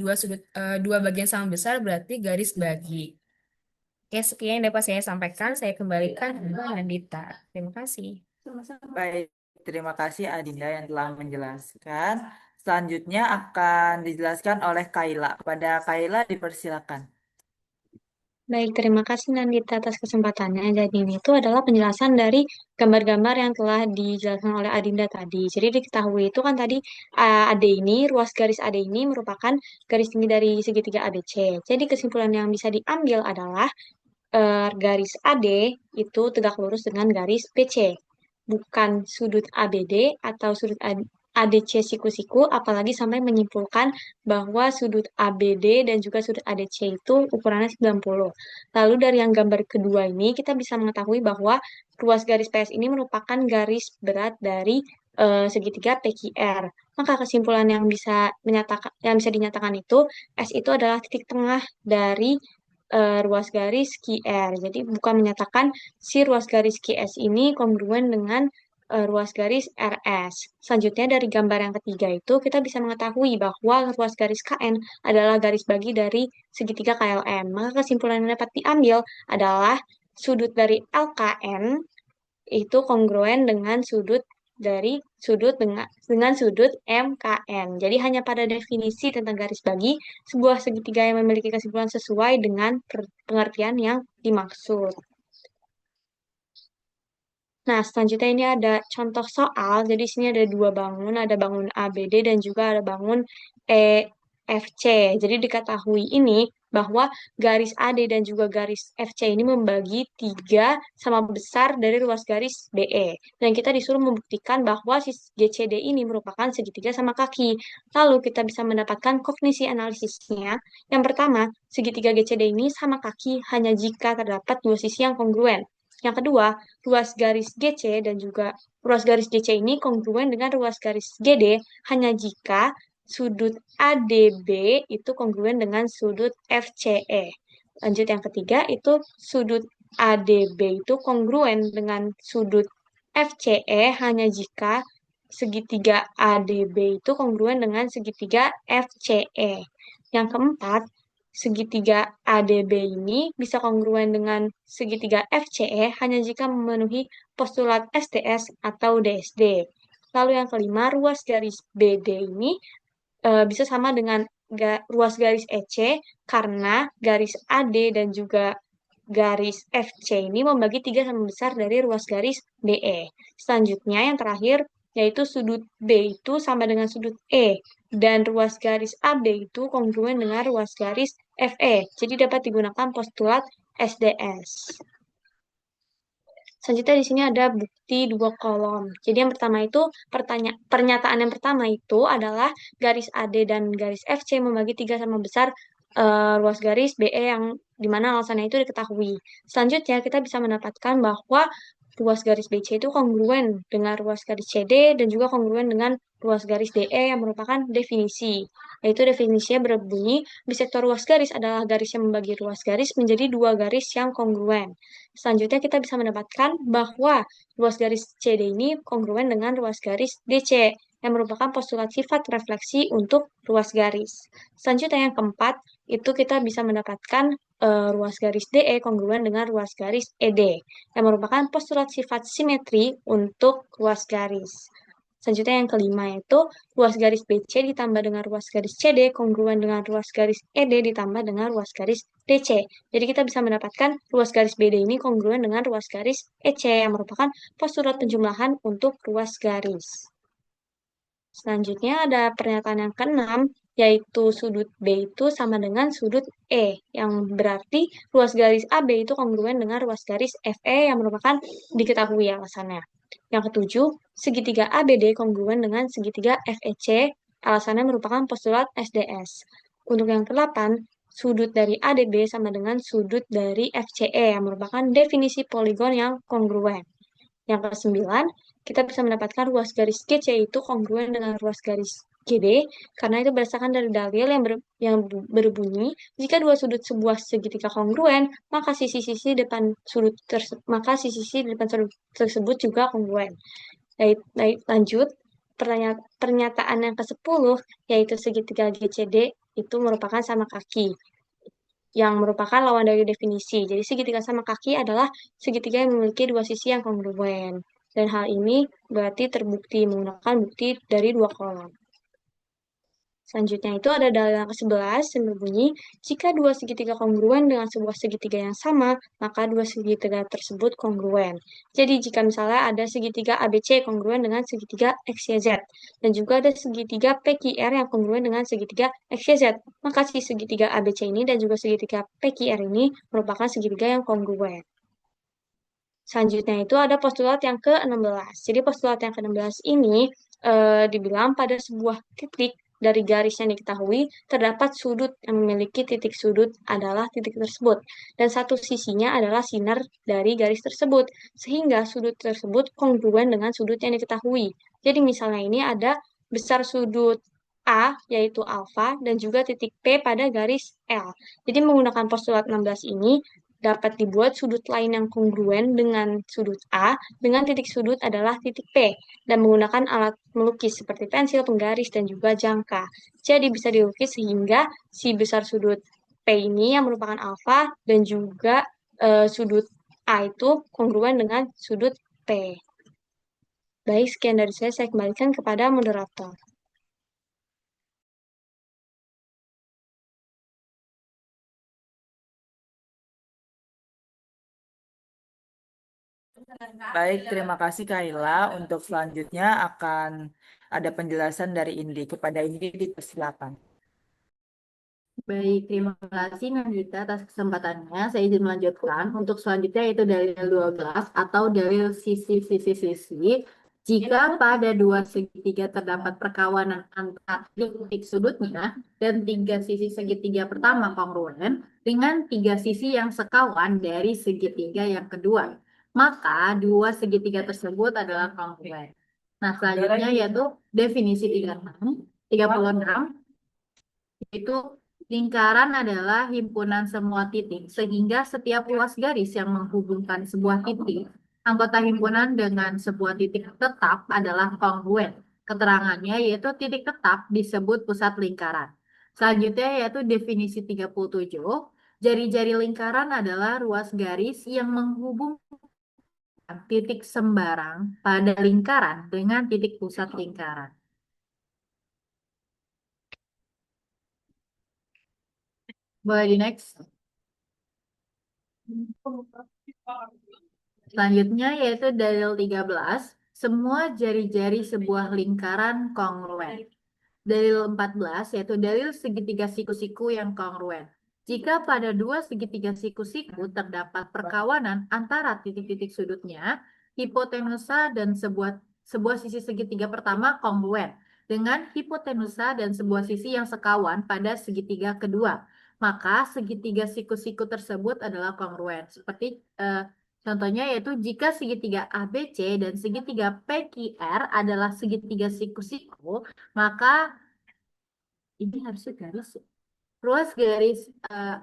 dua bagian sama besar berarti garis bagi. Oke, sekian yang dapat saya sampaikan. Saya kembalikan ke Nandita. Terima kasih. Baik, terima kasih Adinda yang telah menjelaskan. Selanjutnya akan dijelaskan oleh Kaila. Kepada Kaila dipersilakan. Baik, terima kasih Nandita atas kesempatannya. Jadi ini itu adalah penjelasan dari gambar-gambar yang telah dijelaskan oleh Adinda tadi. Jadi diketahui itu kan tadi AD ini, ruas garis AD ini merupakan garis tinggi dari segitiga ABC. Jadi kesimpulan yang bisa diambil adalah garis AD itu tegak lurus dengan garis BC, bukan sudut ABD atau sudut ADC siku-siku, apalagi sampai menyimpulkan bahwa sudut ABD dan juga sudut ADC itu ukurannya 90. Lalu dari yang gambar kedua ini, kita bisa mengetahui bahwa ruas garis PS ini merupakan garis berat dari segitiga PQR. Maka kesimpulan yang bisa dinyatakan itu S itu adalah titik tengah dari ruas garis QR. Jadi bukan menyatakan si ruas garis QS ini kongruen dengan ruas garis RS. Selanjutnya dari gambar yang ketiga itu kita bisa mengetahui bahwa ruas garis KN adalah garis bagi dari segitiga KLM. Maka kesimpulan yang dapat diambil adalah sudut dari LKN itu kongruen dengan sudut dengan sudut MKN. Jadi hanya pada definisi tentang garis bagi sebuah segitiga yang memiliki kesimpulan sesuai dengan pengertian yang dimaksud. Nah, selanjutnya ini ada contoh soal. Jadi di sini ada dua bangun, ada bangun ABD dan juga ada bangun EFC. Jadi diketahui ini bahwa garis AD dan juga garis FC ini membagi 3 sama besar dari ruas garis BE. Dan kita disuruh membuktikan bahwa si GCD ini merupakan segitiga sama kaki. Lalu kita bisa mendapatkan kognisi analisisnya. Yang pertama, segitiga GCD ini sama kaki hanya jika terdapat dua sisi yang kongruen. Yang kedua, ruas garis GC dan juga ruas garis DC ini kongruen dengan ruas garis GD hanya jika sudut ADB itu kongruen dengan sudut FCE. Lanjut yang ketiga itu sudut ADB itu kongruen dengan sudut FCE hanya jika segitiga ADB itu kongruen dengan segitiga FCE. Yang keempat, segitiga ADB ini bisa kongruen dengan segitiga FCE hanya jika memenuhi postulat SDS atau DSD. Lalu yang kelima, ruas garis BD ini bisa sama dengan ruas garis EC karena garis AD dan juga garis FC ini membagi 3 sama besar dari ruas garis DE. Selanjutnya yang terakhir yaitu sudut B itu sama dengan sudut E dan ruas garis AB itu kongruen dengan ruas garis FE. Jadi dapat digunakan postulat SDS. Selanjutnya di sini ada bukti 2 kolom. Jadi yang pertama itu pernyataan yang pertama itu adalah garis AD dan garis FC membagi 3 sama besar ruas garis BE yang dimana alasannya itu diketahui. Selanjutnya kita bisa mendapatkan bahwa ruas garis BC itu kongruen dengan ruas garis CD dan juga kongruen dengan ruas garis DE yang merupakan definisi. Yaitu definisinya berbunyi, bisektor ruas garis adalah garis yang membagi ruas garis menjadi 2 garis yang kongruen. Selanjutnya kita bisa mendapatkan bahwa ruas garis CD ini kongruen dengan ruas garis DC yang merupakan postulat sifat refleksi untuk ruas garis. Selanjutnya yang keempat, itu kita bisa mendapatkan ruas garis DE kongruen dengan ruas garis ED yang merupakan postulat sifat simetri untuk ruas garis. Selanjutnya yang kelima yaitu ruas garis BC ditambah dengan ruas garis CD kongruen dengan ruas garis ED ditambah dengan ruas garis DC. Jadi kita bisa mendapatkan ruas garis BD ini kongruen dengan ruas garis EC yang merupakan postulat penjumlahan untuk ruas garis. Selanjutnya ada pernyataan yang keenam, yaitu sudut B itu sama dengan sudut E, yang berarti ruas garis AB itu kongruen dengan ruas garis FE yang merupakan diketahui alasannya. Yang ketujuh, segitiga ABD kongruen dengan segitiga FEC, alasannya merupakan postulat SDS. Untuk yang kedelapan, sudut dari ADB sama dengan sudut dari FCE yang merupakan definisi poligon yang kongruen. Yang kesembilan, kita bisa mendapatkan ruas garis GC itu kongruen dengan ruas garis GD karena itu berdasarkan dari dalil yang berbunyi jika dua sudut sebuah segitiga kongruen maka sisi-sisi depan sudut tersebut juga kongruen. Lanjut pernyataan yang ke-10 yaitu segitiga GCD itu merupakan sama kaki. yang merupakan lawan dari definisi. Jadi segitiga sama kaki adalah segitiga yang memiliki dua sisi yang kongruen. Dan hal ini berarti terbukti menggunakan bukti dari dua kolom. Selanjutnya itu ada dalil yang ke-11 yang berbunyi, jika dua segitiga kongruen dengan sebuah segitiga yang sama, maka dua segitiga tersebut kongruen. Jadi jika misalnya ada segitiga ABC kongruen dengan segitiga XYZ, dan juga ada segitiga PQR yang kongruen dengan segitiga XYZ, maka si segitiga ABC ini dan juga segitiga PQR ini merupakan segitiga yang kongruen. Selanjutnya itu ada postulat yang ke-16. Jadi postulat yang ke-16 ini dibilang pada sebuah titik dari garis yang diketahui terdapat sudut yang memiliki titik sudut adalah titik tersebut. Dan satu sisinya adalah sinar dari garis tersebut. Sehingga sudut tersebut kongruen dengan sudut yang diketahui. Jadi misalnya ini ada besar sudut A yaitu alfa dan juga titik P pada garis L. Jadi menggunakan postulat 16 ini dapat dibuat sudut lain yang kongruen dengan sudut A dengan titik sudut adalah titik P dan menggunakan alat melukis seperti pensil, penggaris, dan juga jangka. Jadi bisa dilukis sehingga si besar sudut P ini yang merupakan alfa dan juga sudut A itu kongruen dengan sudut P. Baik, sekian dari saya kembalikan kepada moderator. Baik, terima kasih Kaila. Untuk selanjutnya akan ada penjelasan dari Indi. Kepada Indi dipersilakan. Baik, terima kasih Nandita atas kesempatannya. Saya izin melanjutkan. Untuk selanjutnya yaitu dalil 12 atau dalil sisi-sisi-sisi. Jika pada dua segitiga terdapat perkawanan antara titik sudutnya dan tiga sisi segitiga pertama kongruen dengan tiga sisi yang sekawan dari segitiga yang kedua, maka dua segitiga tersebut adalah kongruen. Nah, selanjutnya yaitu definisi 36 itu lingkaran adalah himpunan semua titik, sehingga setiap ruas garis yang menghubungkan sebuah titik, anggota himpunan dengan sebuah titik tetap adalah kongruen. Keterangannya yaitu titik tetap disebut pusat lingkaran. Selanjutnya yaitu definisi 37, jari-jari lingkaran adalah ruas garis yang menghubungkan titik sembarang pada lingkaran dengan titik pusat lingkaran. Boleh di next. Selanjutnya yaitu dalil 13, semua jari-jari sebuah lingkaran kongruen. Dalil 14 yaitu dalil segitiga siku-siku yang kongruen. Jika pada dua segitiga siku-siku terdapat perkawanan antara titik-titik sudutnya, hipotenusa dan sebuah sisi segitiga pertama kongruen dengan hipotenusa dan sebuah sisi yang sekawan pada segitiga kedua, maka segitiga siku-siku tersebut adalah kongruen. Seperti contohnya yaitu jika segitiga ABC dan segitiga PQR adalah segitiga siku-siku, maka ini harusnya garis. Ruas garis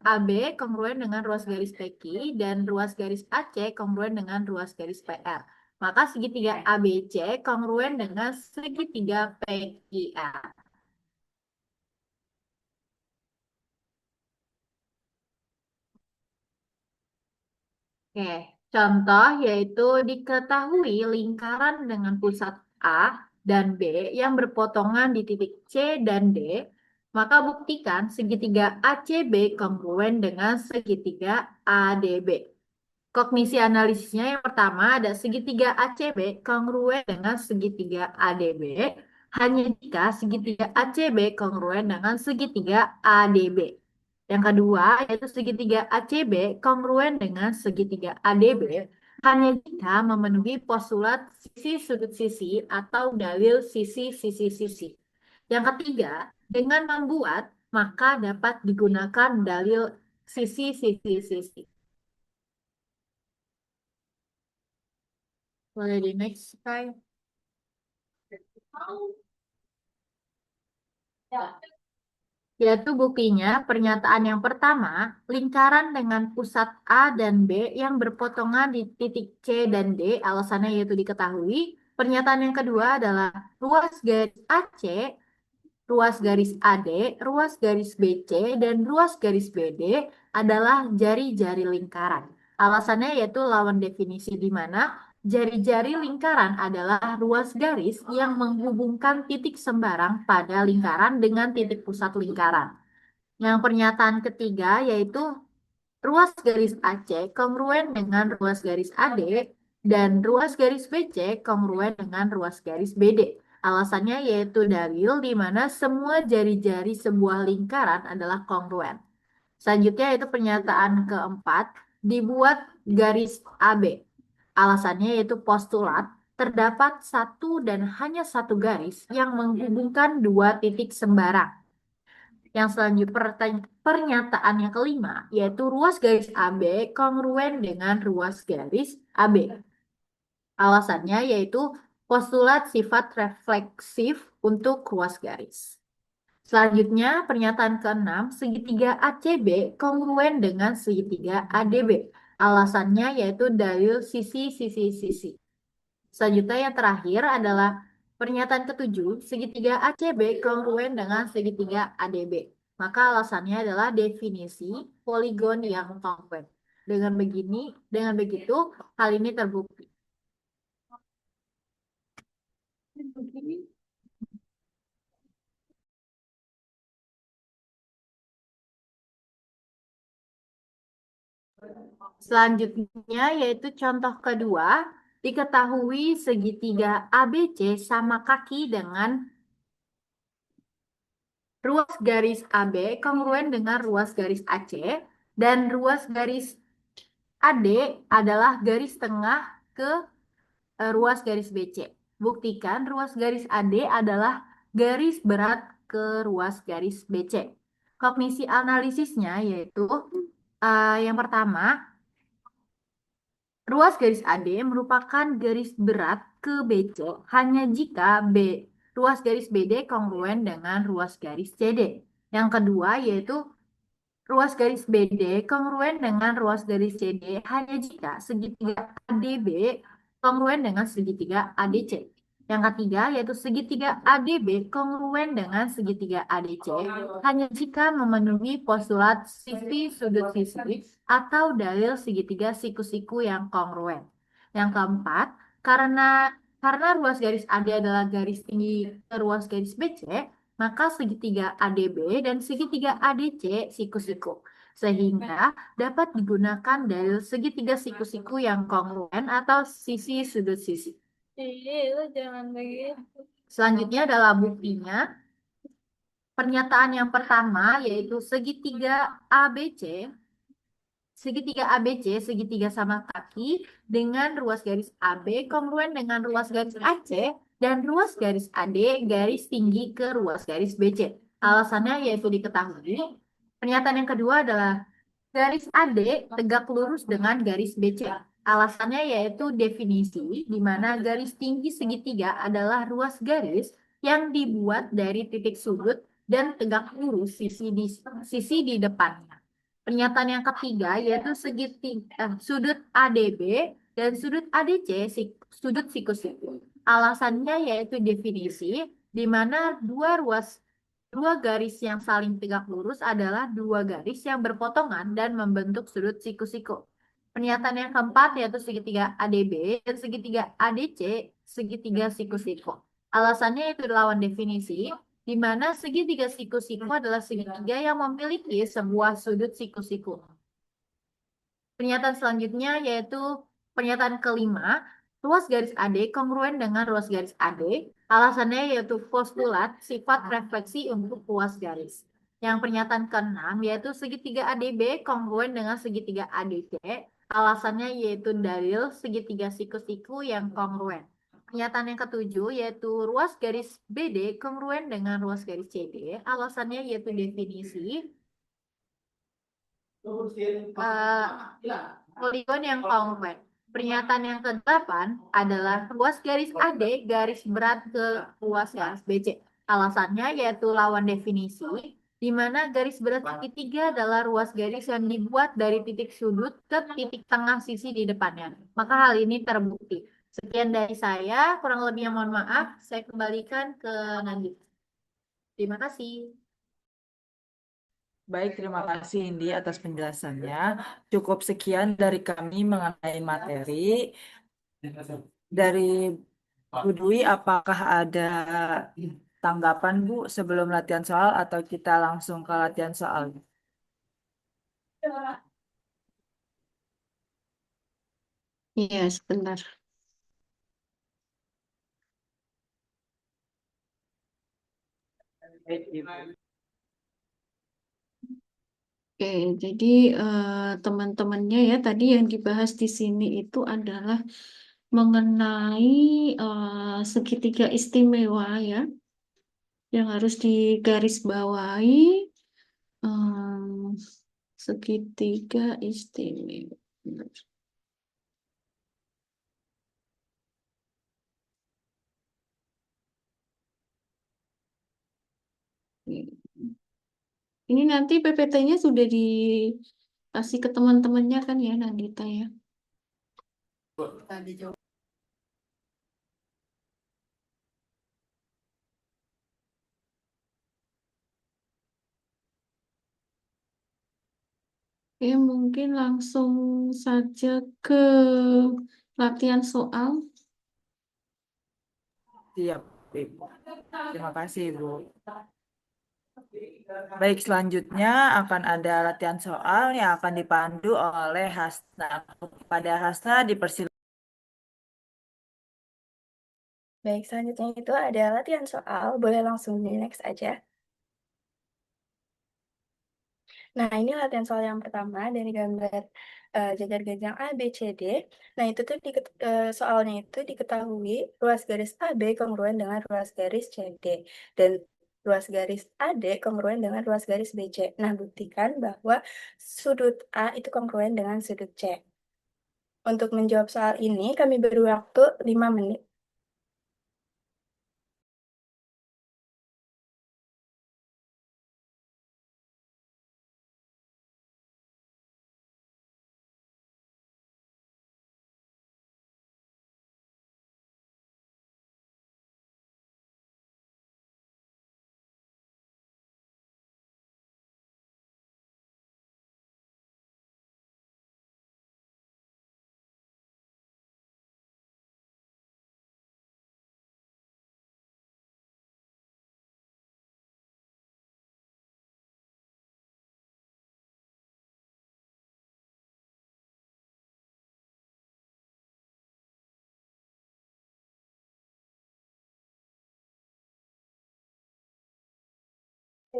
AB kongruen dengan ruas garis PQ dan ruas garis AC kongruen dengan ruas garis PR. Maka segitiga ABC kongruen dengan segitiga PQR. Oke, contoh yaitu diketahui lingkaran dengan pusat A dan B yang berpotongan di titik C dan D, maka buktikan segitiga ACB kongruen dengan segitiga ADB. Kognisi analisisnya yang pertama ada segitiga ACB kongruen dengan segitiga ADB hanya jika segitiga ACB kongruen dengan segitiga ADB. Yang kedua yaitu segitiga ACB kongruen dengan segitiga ADB hanya jika memenuhi postulat sisi sudut sisi atau dalil sisi-sisi-sisi. Yang ketiga, dengan membuat maka dapat digunakan dalil sisi-sisi-sisi. Boleh di next, Kai. Yaitu buktinya pernyataan yang pertama, lingkaran dengan pusat A dan B yang berpotongan di titik C dan D, alasannya yaitu diketahui. Pernyataan yang kedua adalah ruas garis AC, ruas garis AD, ruas garis BC, dan ruas garis BD adalah jari-jari lingkaran. Alasannya yaitu lawan definisi di mana jari-jari lingkaran adalah ruas garis yang menghubungkan titik sembarang pada lingkaran dengan titik pusat lingkaran. Yang pernyataan ketiga yaitu ruas garis AC kongruen dengan ruas garis AD dan ruas garis BC kongruen dengan ruas garis BD. Alasannya yaitu dalil di mana semua jari-jari sebuah lingkaran adalah kongruen. Selanjutnya yaitu pernyataan keempat, dibuat garis AB. Alasannya yaitu postulat, terdapat satu dan hanya satu garis yang menghubungkan dua titik sembarang. Yang selanjutnya pernyataan yang kelima, yaitu ruas garis AB kongruen dengan ruas garis AB. Alasannya yaitu postulat sifat refleksif untuk ruas garis. Selanjutnya, pernyataan keenam, segitiga ACB kongruen dengan segitiga ADB. Alasannya yaitu dalil sisi-sisi-sisi. Selanjutnya yang terakhir adalah pernyataan ketujuh, segitiga ACB kongruen dengan segitiga ADB. Maka alasannya adalah definisi poligon yang kongruen. Dengan begitu, hal ini terbukti. Selanjutnya yaitu contoh kedua, diketahui segitiga ABC sama kaki dengan ruas garis AB kongruen dengan ruas garis AC dan ruas garis AD adalah garis tengah ke ruas garis BC. Buktikan ruas garis AD adalah garis berat ke ruas garis BC. Kognisi analisisnya yaitu yang pertama, ruas garis AD merupakan garis berat ke BC hanya jika ruas garis BD kongruen dengan ruas garis CD. Yang kedua yaitu ruas garis BD kongruen dengan ruas garis CD hanya jika segitiga ADB kongruen dengan segitiga ADC. Yang ketiga yaitu segitiga ADB kongruen dengan segitiga ADC hanya jika memenuhi postulat sisi sudut sisi atau dalil segitiga siku-siku yang kongruen. Yang keempat, karena ruas garis AD adalah garis tinggi ke ruas garis BC, maka segitiga ADB dan segitiga ADC siku-siku. Sehingga dapat digunakan dalil segitiga siku-siku yang kongruen atau sisi sudut sisi. Selanjutnya adalah buktinya. Pernyataan yang pertama yaitu segitiga ABC segitiga sama kaki dengan ruas garis AB kongruen dengan ruas garis AC dan ruas garis AD garis tinggi ke ruas garis BC. Alasannya yaitu diketahui. Pernyataan yang kedua adalah garis AD tegak lurus dengan garis BC. Alasannya yaitu definisi di mana garis tinggi segitiga adalah ruas garis yang dibuat dari titik sudut dan tegak lurus sisi di depannya. Pernyataan yang ketiga yaitu sudut ADB dan sudut ADC sudut siku-siku. Alasannya yaitu definisi di mana dua garis yang saling tegak lurus adalah dua garis yang berpotongan dan membentuk sudut siku-siku. Pernyataan yang keempat yaitu segitiga ADB dan segitiga ADC segitiga siku-siku. Alasannya yaitu lawan definisi di mana segitiga siku-siku adalah segitiga yang memiliki sebuah sudut siku-siku. Pernyataan selanjutnya yaitu pernyataan kelima, ruas garis AD kongruen dengan ruas garis AD. Alasannya yaitu postulat sifat refleksi untuk ruas garis. Yang pernyataan keenam yaitu segitiga ADB kongruen dengan segitiga ADC. Alasannya yaitu dalil segitiga siku-siku yang kongruen. Pernyataan yang ketujuh yaitu ruas garis BD kongruen dengan ruas garis CD. Alasannya yaitu definisi poligon yang kongruen. Pernyataan yang ke-8 adalah ruas garis AD garis berat ke ruas garis BC. Alasannya yaitu lawan definisi di mana garis berat segitiga adalah ruas garis yang dibuat dari titik sudut ke titik tengah sisi di depannya. Maka hal ini terbukti. Sekian dari saya, kurang lebihnya mohon maaf. Saya kembalikan ke Nandita. Terima kasih. Baik, terima kasih Indi atas penjelasannya. Cukup sekian dari kami mengenai materi. Dari Bu Dwi, apakah ada tanggapan Bu sebelum latihan soal atau kita langsung ke latihan soal? Iya, sebentar. Baik, Ibu. Oke, jadi teman-temannya ya tadi yang dibahas di sini itu adalah mengenai segitiga istimewa ya, yang harus digarisbawahi em, segitiga istimewa. Ini nanti PPT-nya sudah dikasih ke teman-temannya kan ya, Nandita ya. Oke, mungkin langsung saja ke latihan soal. Siap, Ibu. Terima kasih, Ibu. Baik, selanjutnya akan ada latihan soal yang akan dipandu oleh Hasna. Kepada Hasna dipersilakan. Baik, selanjutnya itu ada latihan soal. Boleh langsung di next aja. Nah, ini latihan soal yang pertama dari gambar jajar ganjang A, B, C, D. Nah, itu tuh soalnya itu diketahui ruas garis AB kongruen dengan ruas garis CD. Dan ruas garis AD kongruen dengan ruas garis BC. Nah, buktikan bahwa sudut A itu kongruen dengan sudut C. Untuk menjawab soal ini, kami beri waktu 5 menit.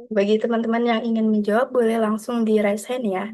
Bagi teman-teman yang ingin menjawab, boleh langsung di raise hand ya.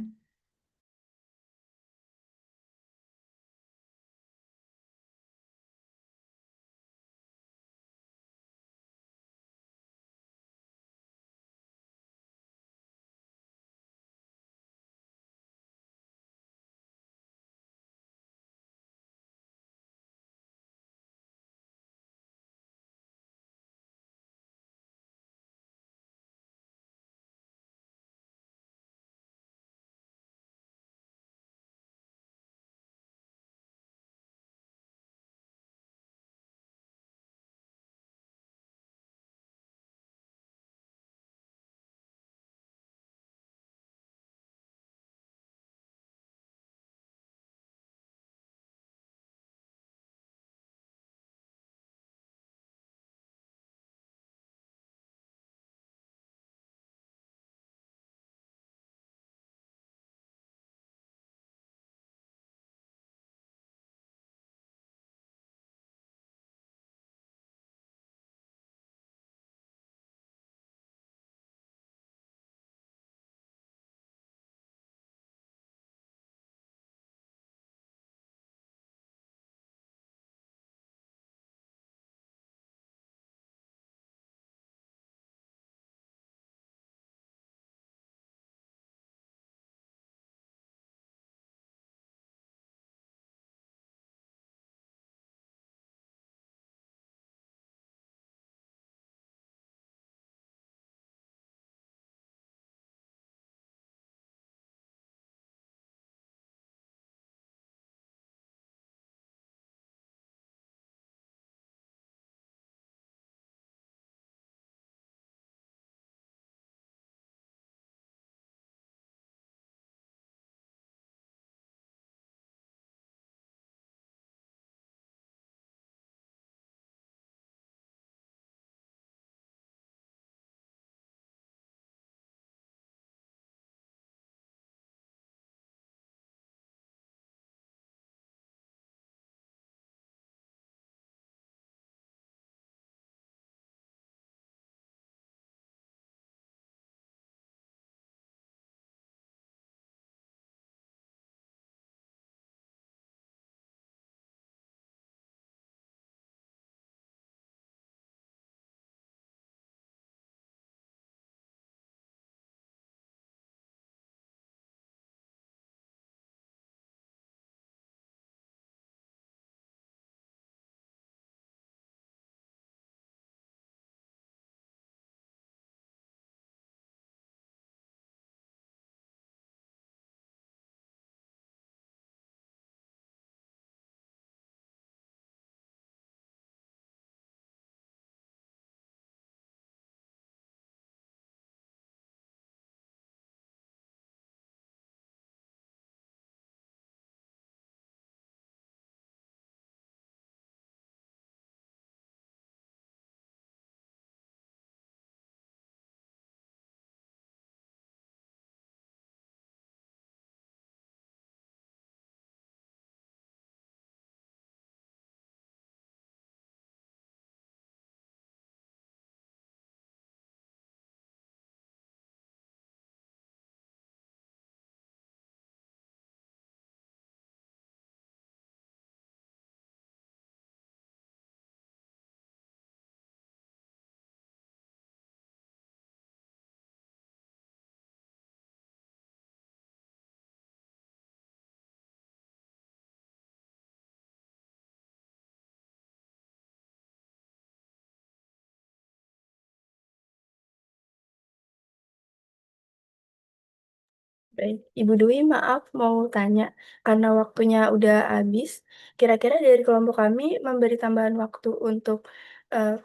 Baik. Ibu Dwi, maaf mau tanya, karena waktunya udah habis, kira-kira dari kelompok kami memberi tambahan waktu untuk eh,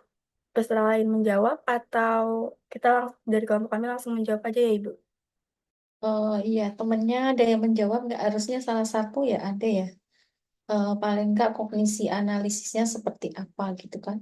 peserta lain menjawab, atau kita dari kelompok kami langsung menjawab aja ya, Ibu? Oh iya, temennya ada yang menjawab, nggak harusnya salah satu ya ada ya. Paling nggak kognisi analisisnya seperti apa gitu kan.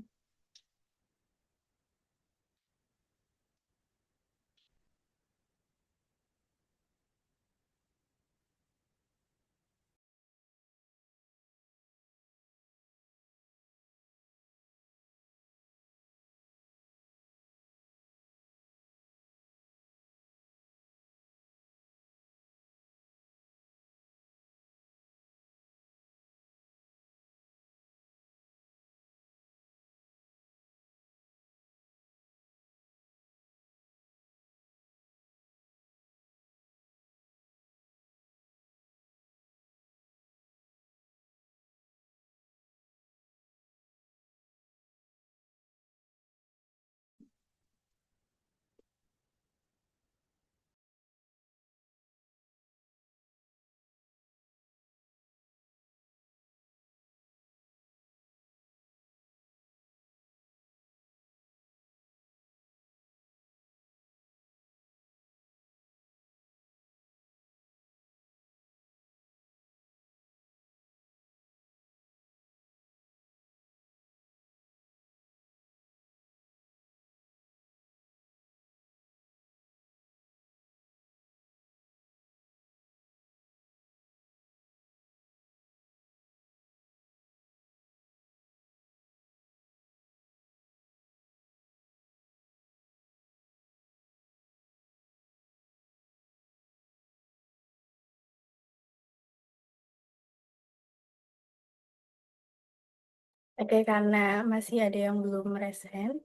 Oke, karena masih ada yang belum resen,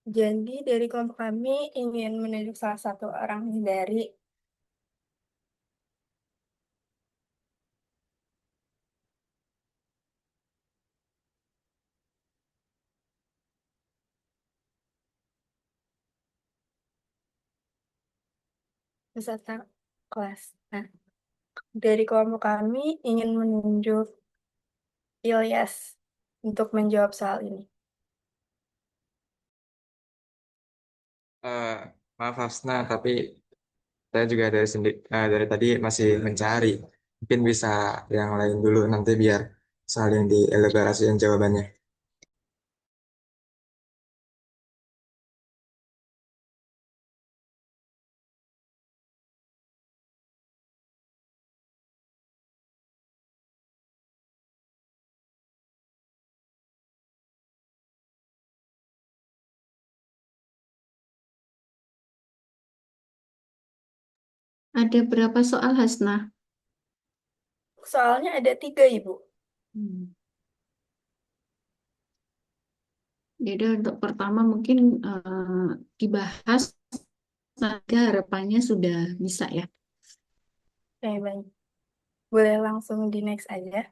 jadi dari kelompok kami ingin menunjuk salah satu orang dari peserta kelas. Nah, dari kelompok kami ingin menunjuk Ilyas untuk menjawab soal ini. Eh, maaf Hafsna, tapi saya juga dari tadi masih mencari. Mungkin bisa yang lain dulu nanti biar saling dielaborasikan jawabannya. Ada berapa soal Hasna? Soalnya ada 3, Ibu. Hmm. Jadi untuk pertama mungkin dibahas, nanti harapannya sudah bisa ya. Oke, baik. Boleh langsung di next aja.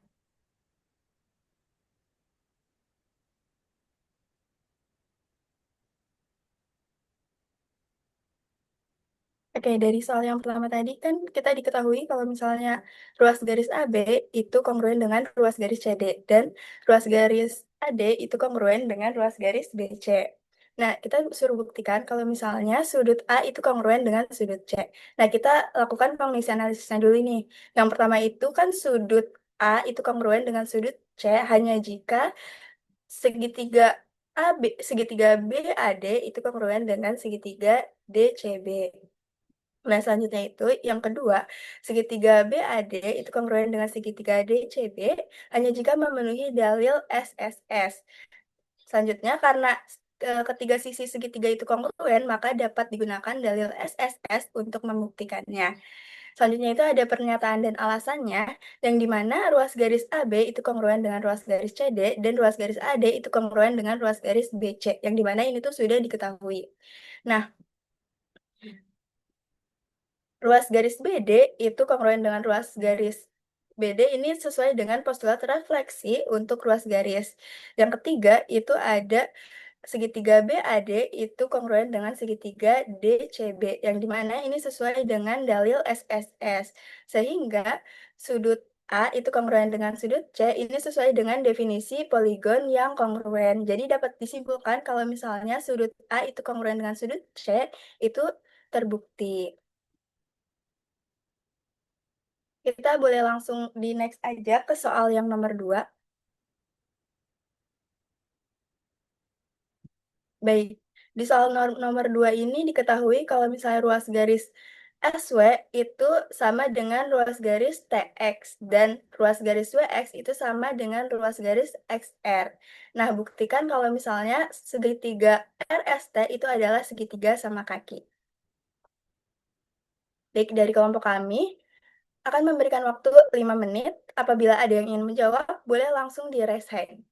Oke, dari soal yang pertama tadi kan kita diketahui kalau misalnya ruas garis AB itu kongruen dengan ruas garis CD dan ruas garis AD itu kongruen dengan ruas garis BC. Nah, kita suruh buktikan kalau misalnya sudut A itu kongruen dengan sudut C. Nah, kita lakukan kognisi analisisnya dulu nih. Yang pertama itu kan sudut A itu kongruen dengan sudut C hanya jika segitiga segitiga BAD itu kongruen dengan segitiga DCB. Nah, selanjutnya itu yang kedua, segitiga BAD itu kongruen dengan segitiga DCB hanya jika memenuhi dalil SSS. Selanjutnya, karena ketiga sisi segitiga itu kongruen, maka dapat digunakan dalil SSS untuk membuktikannya. Selanjutnya itu ada pernyataan dan alasannya, yang dimana ruas garis AB itu kongruen dengan ruas garis CD, dan ruas garis AD itu kongruen dengan ruas garis BC, yang dimana ini tuh sudah diketahui. Nah, ruas garis BD itu kongruen dengan ruas garis BD ini sesuai dengan postulat refleksi untuk ruas garis. Yang ketiga itu ada segitiga BAD itu kongruen dengan segitiga DCB, yang dimana ini sesuai dengan dalil SSS. Sehingga sudut A itu kongruen dengan sudut C, ini sesuai dengan definisi poligon yang kongruen. Jadi dapat disimpulkan kalau misalnya sudut A itu kongruen dengan sudut C, itu terbukti. Kita boleh langsung di next aja ke soal yang nomor 2. Baik, di soal nomor 2 ini diketahui kalau misalnya ruas garis SW itu sama dengan ruas garis TX dan ruas garis WX itu sama dengan ruas garis XR. Nah, buktikan kalau misalnya segitiga RST itu adalah segitiga sama kaki. Baik, dari kelompok kami akan memberikan waktu 5 menit. Apabila ada yang ingin menjawab, boleh langsung di raise hand.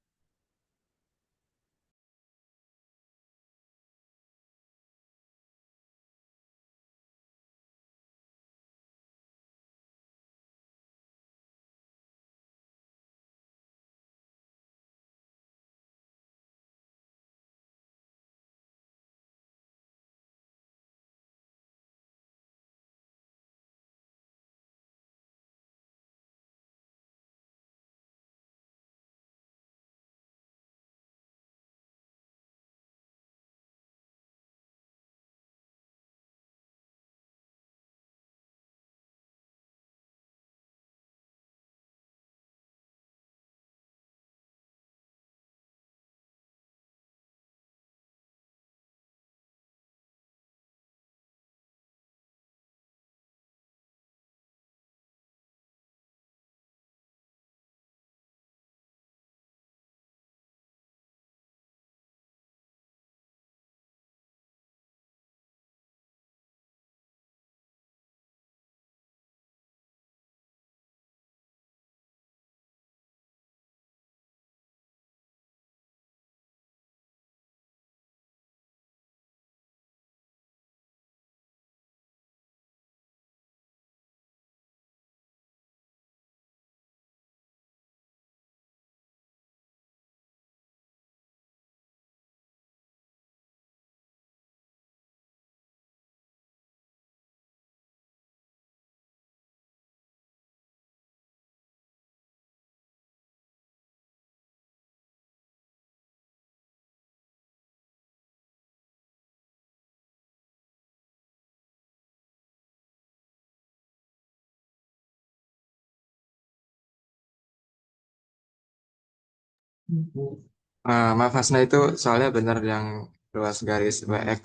Maaf Hasna, itu soalnya benar yang luas garis WX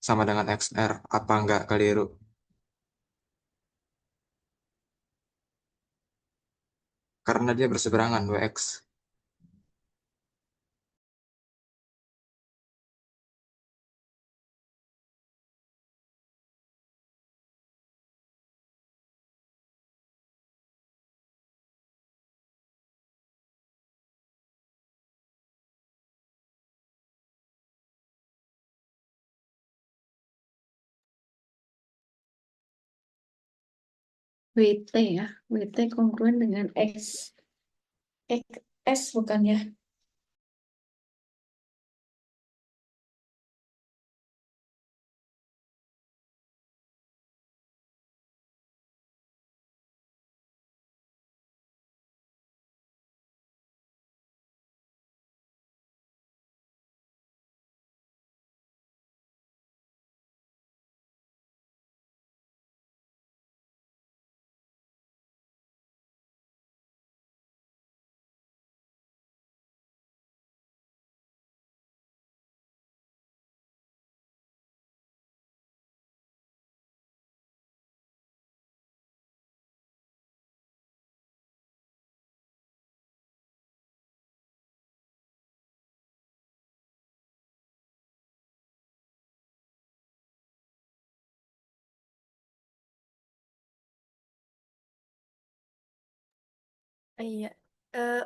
sama dengan XR, apa nggak keliru? Karena dia berseberangan WX. WT ya, WT kongruen dengan X. S bukan ya? Iya,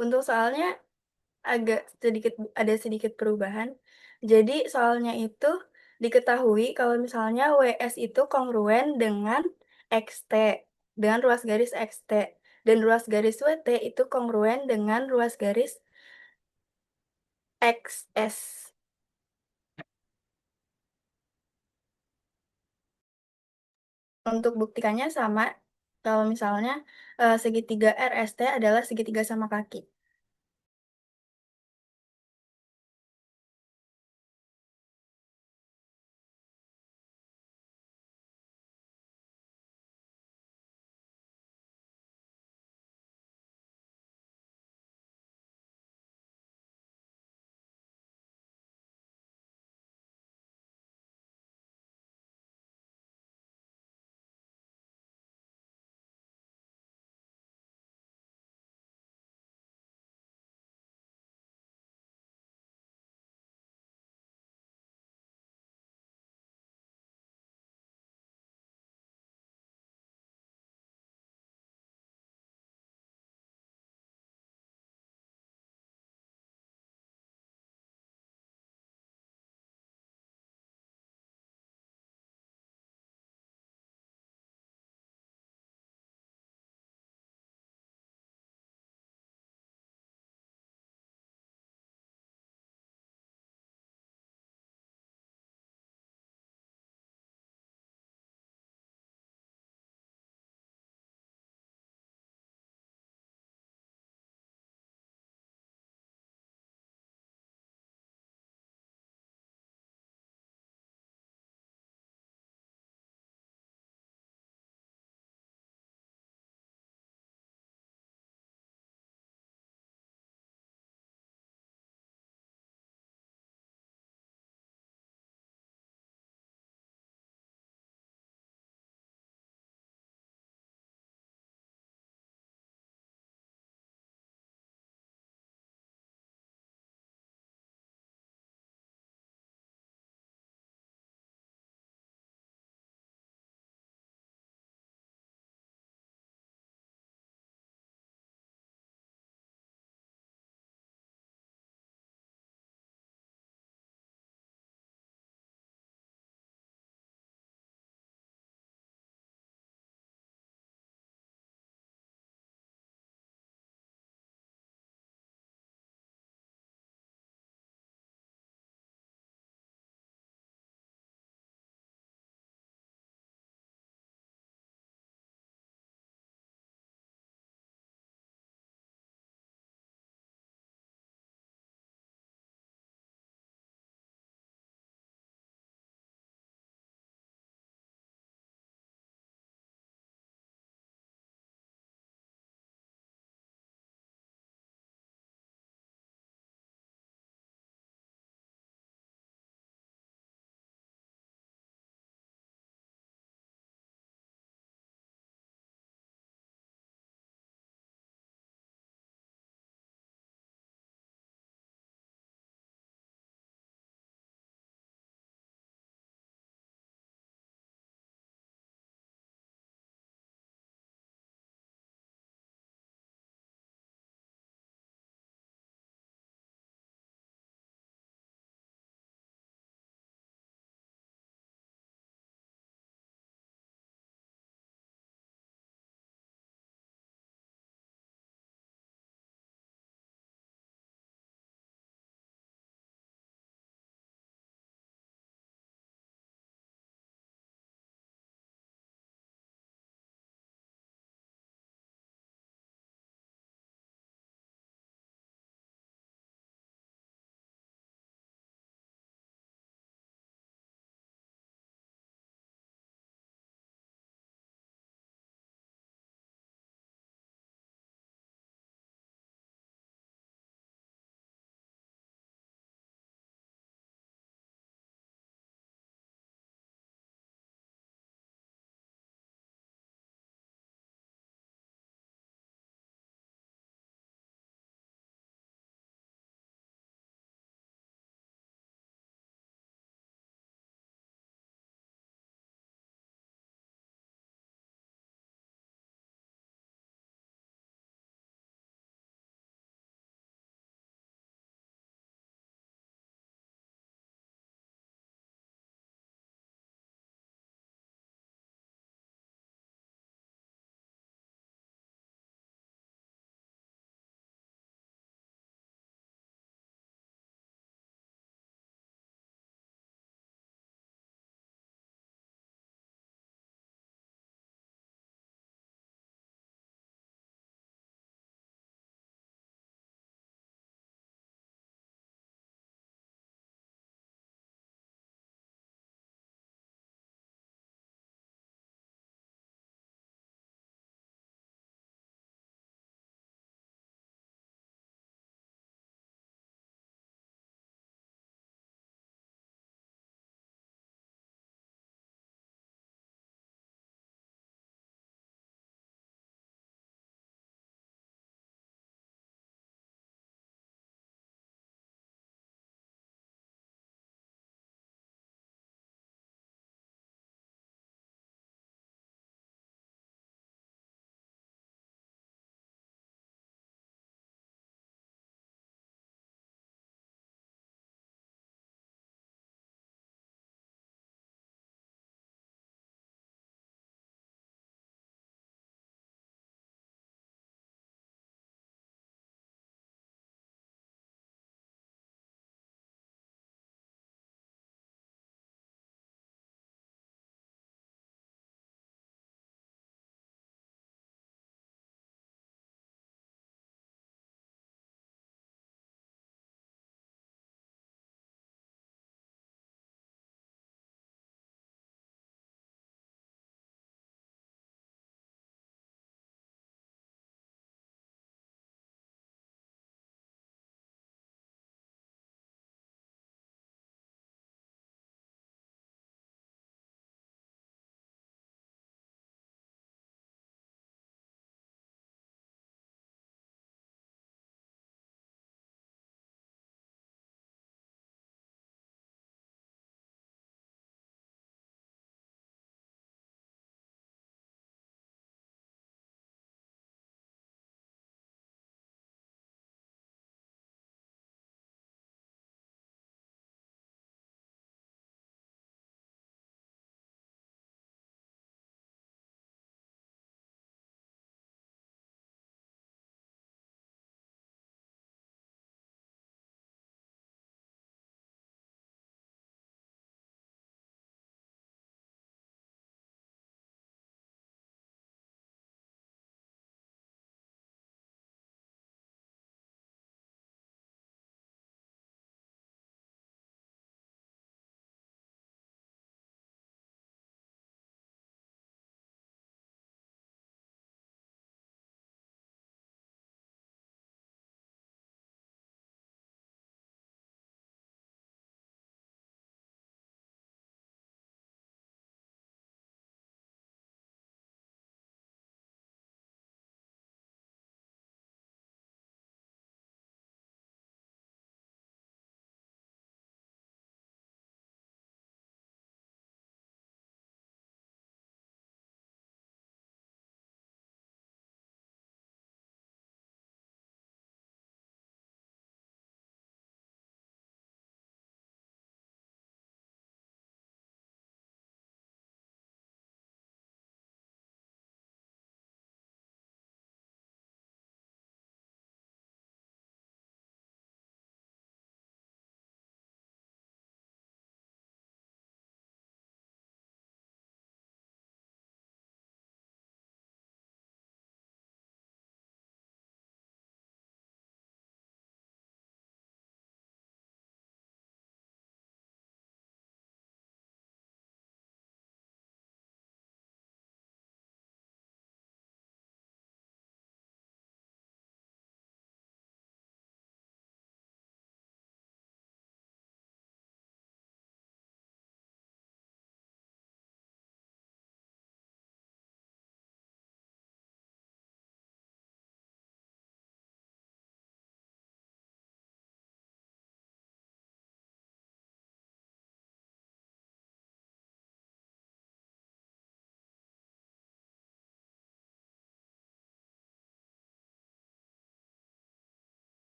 untuk soalnya agak sedikit ada sedikit perubahan. Jadi soalnya itu diketahui kalau misalnya WS itu kongruen dengan XT, dengan ruas garis XT, dan ruas garis WT itu kongruen dengan ruas garis XS. Untuk buktikannya sama, kalau misalnya segitiga RST adalah segitiga sama kaki.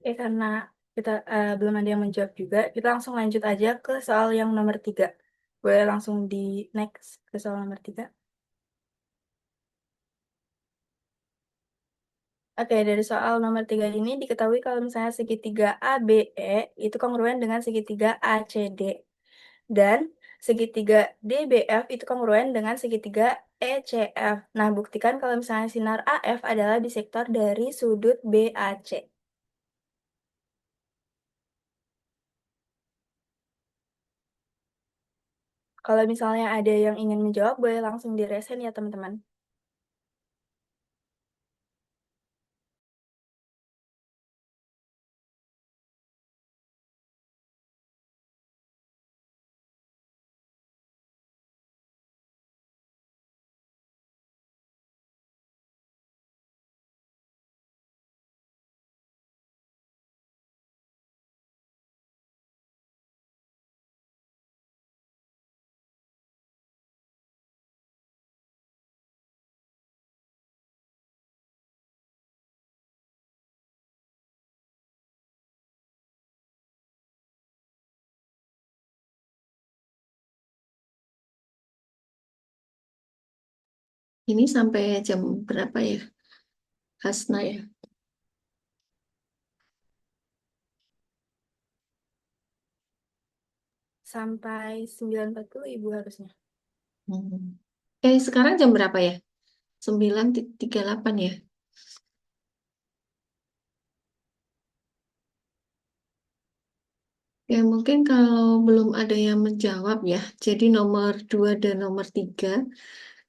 Karena kita belum ada yang menjawab juga, kita langsung lanjut aja ke soal yang nomor 3. Boleh langsung di next ke soal nomor 3. Oke, dari soal nomor 3 ini diketahui kalau misalnya segitiga ABE itu kongruen dengan segitiga ACD. Dan segitiga DBF itu kongruen dengan segitiga ECF. Nah, buktikan kalau misalnya sinar AF adalah bisektor dari sudut BAC. Kalau misalnya ada yang ingin menjawab, boleh langsung diresen ya, teman-teman. Ini sampai jam berapa ya, Hasna ya? Sampai 9.40 Ibu harusnya. Sekarang jam berapa ya? 9.38 ya? Ya, mungkin kalau belum ada yang menjawab ya, jadi nomor 2 dan nomor 3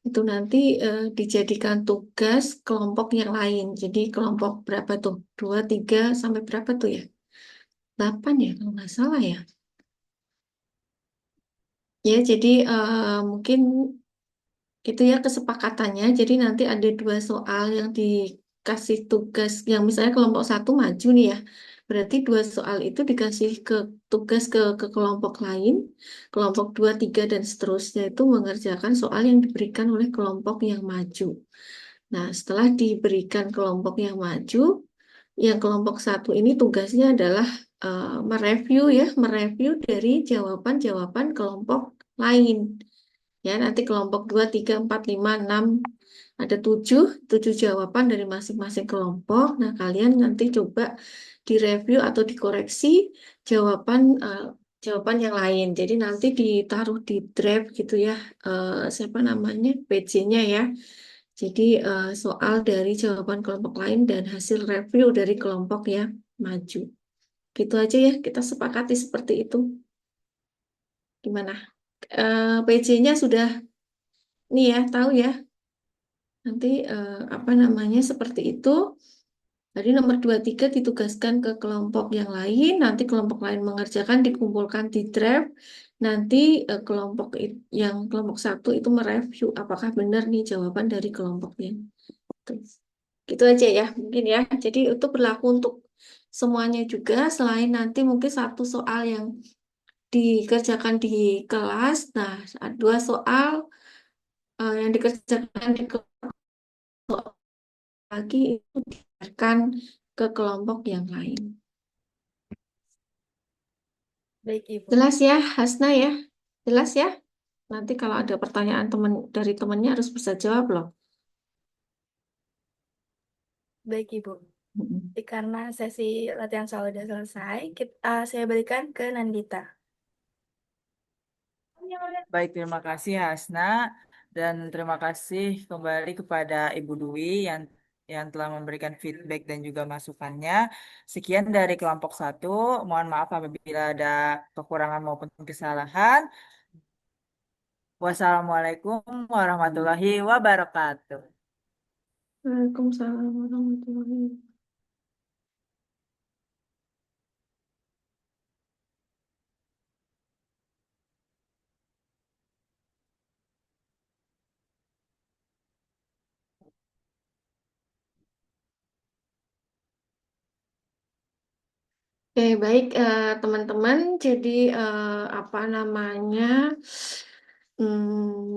itu nanti dijadikan tugas kelompok yang lain. Jadi kelompok berapa tuh? 2, 3, sampai berapa tuh ya? 8 ya, kalau nggak salah ya. Ya, jadi mungkin itu ya kesepakatannya. Jadi nanti ada 2 soal yang dikasih tugas, yang misalnya kelompok 1 maju nih ya. Berarti 2 soal itu dikasih ke tugas ke kelompok lain, kelompok 2, 3, dan seterusnya itu mengerjakan soal yang diberikan oleh kelompok yang maju. Nah, setelah diberikan kelompok yang maju, yang kelompok 1 ini tugasnya adalah mereview dari jawaban-jawaban kelompok lain. Ya, nanti kelompok 2, 3, 4, 5, 6, ada 7 jawaban dari masing-masing kelompok. Nah, kalian nanti coba direview atau dikoreksi jawaban jawaban yang lain. Jadi nanti ditaruh di draft gitu ya, siapa namanya, PJ-nya ya. Jadi soal dari jawaban kelompok lain dan hasil review dari kelompok yang maju. Gitu aja ya, kita sepakati seperti itu. Gimana? PJ-nya sudah nih ya, tahu ya. Nanti apa namanya seperti itu. Jadi nomor 2, 3 ditugaskan ke kelompok yang lain, nanti kelompok lain mengerjakan, dikumpulkan di draft, nanti yang kelompok 1 itu mereview apakah benar nih jawaban dari kelompoknya. Gitu aja ya, mungkin ya. Jadi itu berlaku untuk semuanya juga, selain nanti mungkin 1 soal yang dikerjakan di kelas. Nah, 2 soal yang dikerjakan di kelas lagi itu dibiarkan ke kelompok yang lain. Baik, Ibu. Jelas ya, Hasna ya? Jelas ya? Nanti kalau ada pertanyaan dari temannya harus bisa jawab loh. Baik, Ibu. Mm-mm. Karena sesi latihan soal sudah selesai, saya berikan ke Nandita. Baik, terima kasih Hasna dan terima kasih kembali kepada Ibu Dwi yang telah memberikan feedback dan juga masukannya. Sekian dari kelompok 1. Mohon maaf apabila ada kekurangan maupun kesalahan. Wassalamualaikum warahmatullahi wabarakatuh. Waalaikumsalam warahmatullahi wabarakatuh. Oke, baik teman-teman. Jadi apa namanya?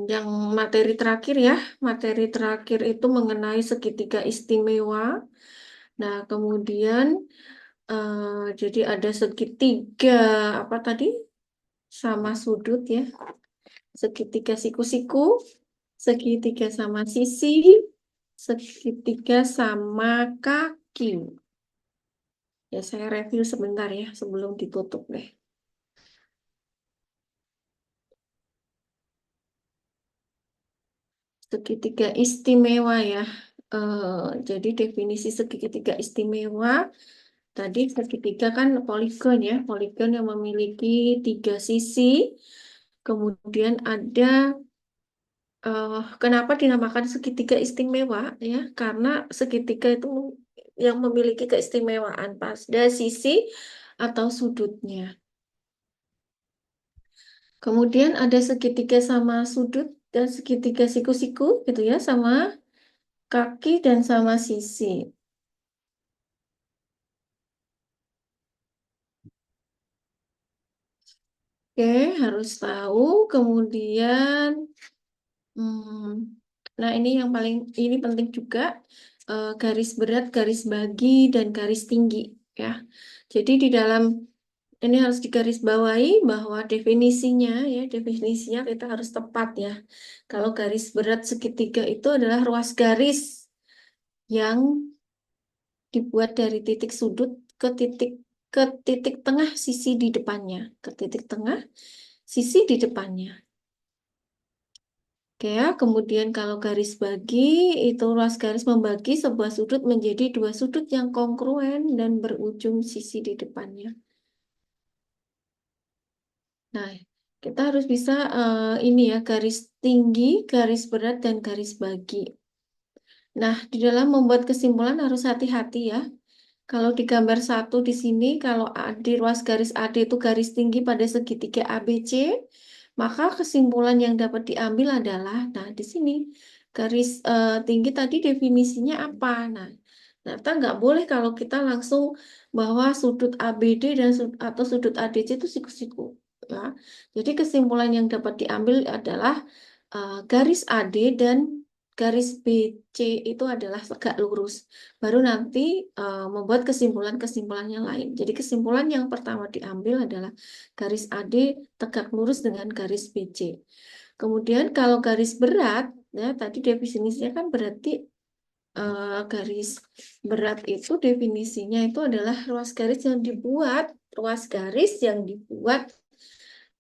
Yang materi terakhir itu mengenai segitiga istimewa. Nah, kemudian Jadi ada segitiga apa tadi? Sama sudut ya. Segitiga siku-siku, segitiga sama sisi, segitiga sama kaki. Ya, saya review sebentar ya sebelum ditutup deh. Segitiga istimewa ya. Jadi definisi segitiga istimewa tadi segitiga kan poligon ya, poligon yang memiliki tiga sisi. Kemudian ada kenapa dinamakan segitiga istimewa ya? Karena segitiga itu yang memiliki keistimewaan pada sisi atau sudutnya. Kemudian ada segitiga sama sudut dan segitiga siku-siku gitu ya, sama kaki dan sama sisi. Oke, harus tahu. Kemudian, nah ini yang paling ini penting juga garis berat, garis bagi dan garis tinggi ya. Jadi di dalam ini harus digarisbawahi bahwa definisinya kita harus tepat ya. Kalau garis berat segitiga itu adalah ruas garis yang dibuat dari titik sudut ke titik tengah sisi di depannya, ke titik tengah sisi di depannya. Oke ya, kemudian kalau garis bagi itu ruas garis membagi sebuah sudut menjadi dua sudut yang kongruen dan berujung sisi di depannya. Nah, kita harus bisa ini ya, garis tinggi, garis berat, dan garis bagi. Nah, di dalam membuat kesimpulan harus hati-hati ya. Kalau di gambar satu di sini, kalau di ruas garis AD itu garis tinggi pada segitiga ABC, maka kesimpulan yang dapat diambil adalah, nah di sini garis tinggi tadi definisinya apa? Nah, ternyata nggak boleh kalau kita langsung bahwa sudut ABD dan atau sudut ADC itu siku-siku. Ya. Jadi kesimpulan yang dapat diambil adalah garis AD dan garis BC itu adalah tegak lurus. Baru nanti membuat kesimpulan-kesimpulan yang lain. Jadi kesimpulan yang pertama diambil adalah garis AD tegak lurus dengan garis BC. Kemudian kalau garis berat, ya tadi definisinya kan berarti garis berat itu definisinya itu adalah ruas garis yang dibuat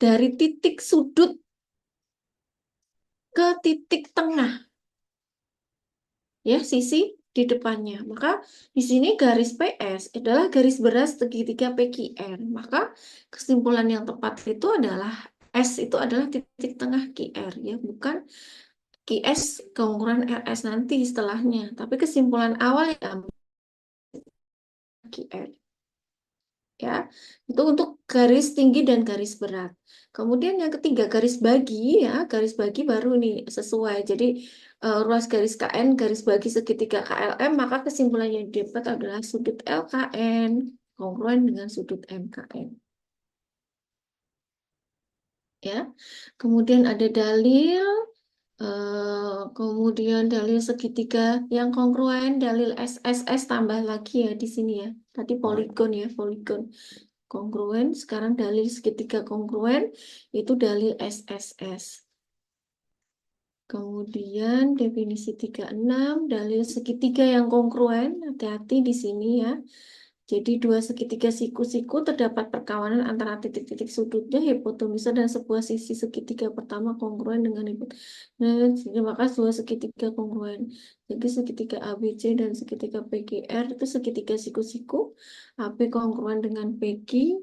dari titik sudut ke titik tengah ya sisi di depannya. Maka di sini garis PS adalah garis berat segitiga PQR. Maka kesimpulan yang tepat itu adalah S itu adalah titik tengah QR ya, bukan QS kongruan RS nanti setelahnya. Tapi kesimpulan awal yang QR ya. Itu untuk garis tinggi dan garis berat. Kemudian yang ketiga garis bagi ya, garis bagi baru nih sesuai. Jadi ruas garis KN garis bagi segitiga KLM maka kesimpulan yang didapat adalah sudut LKN kongruen dengan sudut MKN. Ya. Kemudian ada dalil kemudian dalil segitiga yang kongruen, dalil SSS tambah lagi ya di sini ya. Tadi poligon ya, poligon kongruen, sekarang dalil segitiga kongruen itu dalil SSS. Kemudian definisi 36 dalil segitiga yang kongruen, hati-hati di sini ya. Jadi dua segitiga siku-siku terdapat perkawanan antara titik-titik sudutnya hipotenusa dan sebuah sisi segitiga pertama kongruen dengan hipotenusa. Nah, maka dua segitiga kongruen. Jadi segitiga ABC dan segitiga PGR itu segitiga siku-siku. AB kongruen dengan PG,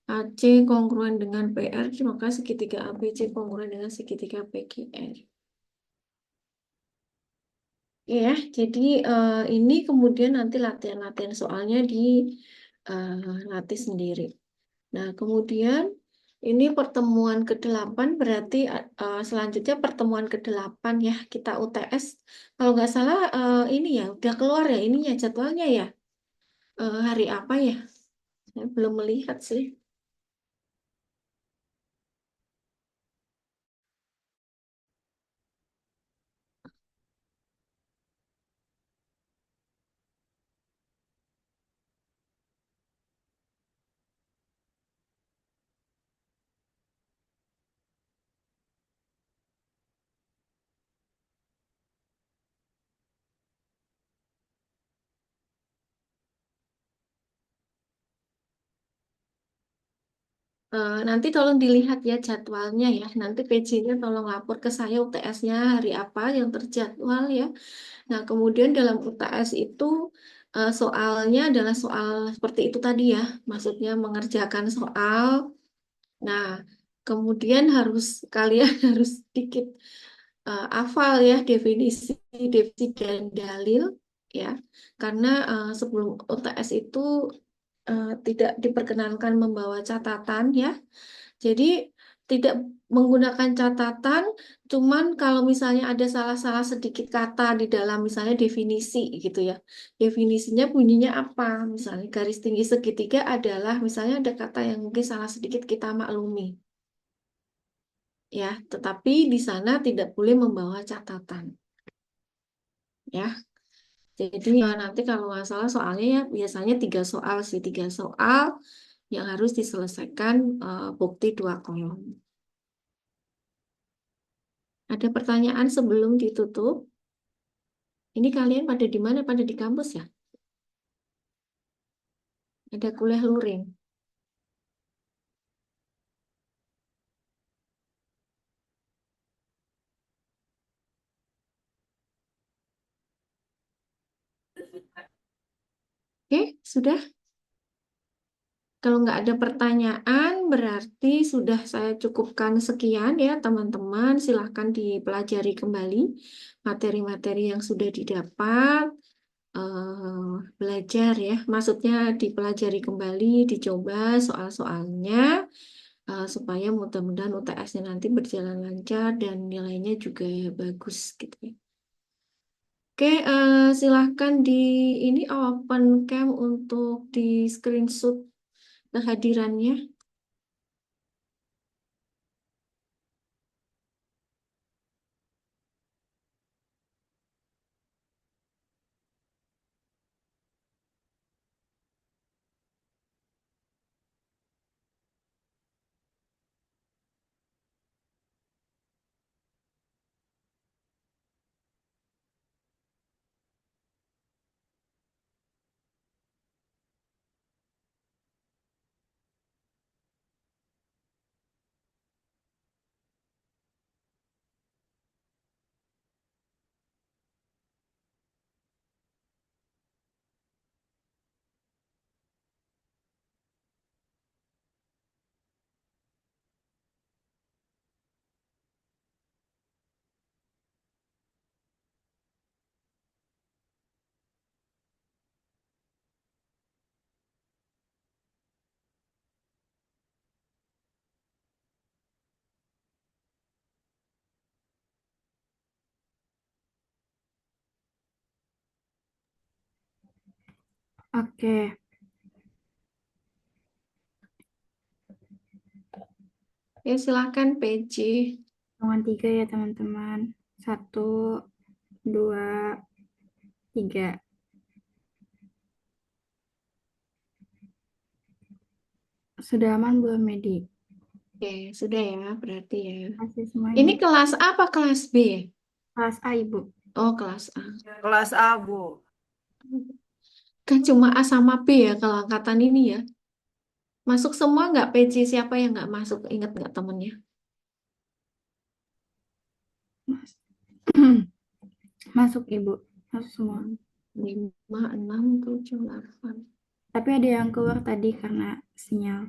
AC kongruen dengan PR, maka segitiga ABC kongruen dengan segitiga PGR. Ya, jadi ini kemudian nanti latihan-latihan soalnya di latih sendiri. Nah, kemudian ini pertemuan ke-8 berarti selanjutnya pertemuan ke-8 ya, kita UTS. Kalau nggak salah ini ya, udah keluar ya ininya jadwalnya ya. Hari apa ya? Saya belum melihat sih. Nanti tolong dilihat ya jadwalnya ya. Nanti PJ-nya tolong lapor ke saya UTS-nya hari apa yang terjadwal ya. Nah, kemudian dalam UTS itu soalnya adalah soal seperti itu tadi ya. Maksudnya mengerjakan soal. Nah, kemudian harus kalian harus sedikit hafal ya definisi dan dalil ya. Karena sebelum UTS itu tidak diperkenankan membawa catatan ya. Jadi tidak menggunakan catatan, cuman kalau misalnya ada salah-salah sedikit kata di dalam misalnya definisi gitu ya. Definisinya bunyinya apa? Misalnya garis tinggi segitiga adalah misalnya ada kata yang mungkin salah sedikit kita maklumi ya, tetapi di sana tidak boleh membawa catatan ya. Jadi nanti kalau nggak salah soalnya ya biasanya 3 soal sih, 3 soal yang harus diselesaikan bukti 2 kolom. Ada pertanyaan sebelum ditutup? Ini kalian pada di mana? Pada di kampus ya? Ada kuliah luring. Oke, sudah? Kalau nggak ada pertanyaan, berarti sudah saya cukupkan sekian ya teman-teman. Silahkan dipelajari kembali materi-materi yang sudah didapat. Belajar ya, maksudnya dipelajari kembali, dicoba soal-soalnya supaya mudah-mudahan UTS-nya nanti berjalan lancar dan nilainya juga bagus gitu ya. Oke, silahkan di ini open cam untuk di screenshot kehadirannya. Oke, Ya, silahkan PJ. hitungan 3 ya teman-teman. 1, 2, 3. Sudah aman belum, Medi? Oke, sudah ya berarti ya. Terima kasih semuanya. Ini kelas apa? Kelas B ya? Kelas A, Ibu. Oh, kelas A. Kelas A, Bu. Kan cuma A sama B ya kalau angkatan ini ya. Masuk semua nggak PJ? Siapa yang nggak masuk? Ingat nggak temennya? Masuk, Ibu. Masuk semua. 5, 6, 7, 8. Tapi ada yang keluar tadi karena sinyal.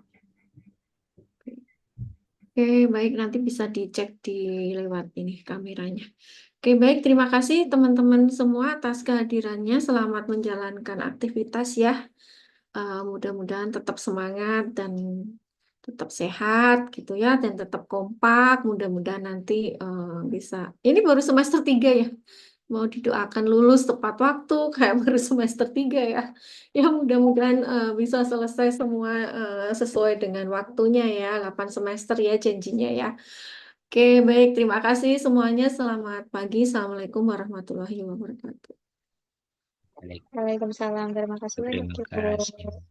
Oke, baik. Nanti bisa dicek di lewat ini kameranya. Oke, baik. Terima kasih teman-teman semua atas kehadirannya. Selamat menjalankan aktivitas ya. Mudah-mudahan tetap semangat dan tetap sehat gitu ya. Dan tetap kompak. Mudah-mudahan nanti bisa. Ini baru semester 3 ya. Mau didoakan lulus tepat waktu kayak baru semester 3 ya. Ya mudah-mudahan bisa selesai semua sesuai dengan waktunya ya. 8 semester ya janjinya ya. Oke, baik. Terima kasih semuanya. Selamat pagi. Assalamualaikum warahmatullahi wabarakatuh. Waalaikumsalam. Terima kasih banyak, Terima Ibu. kasih.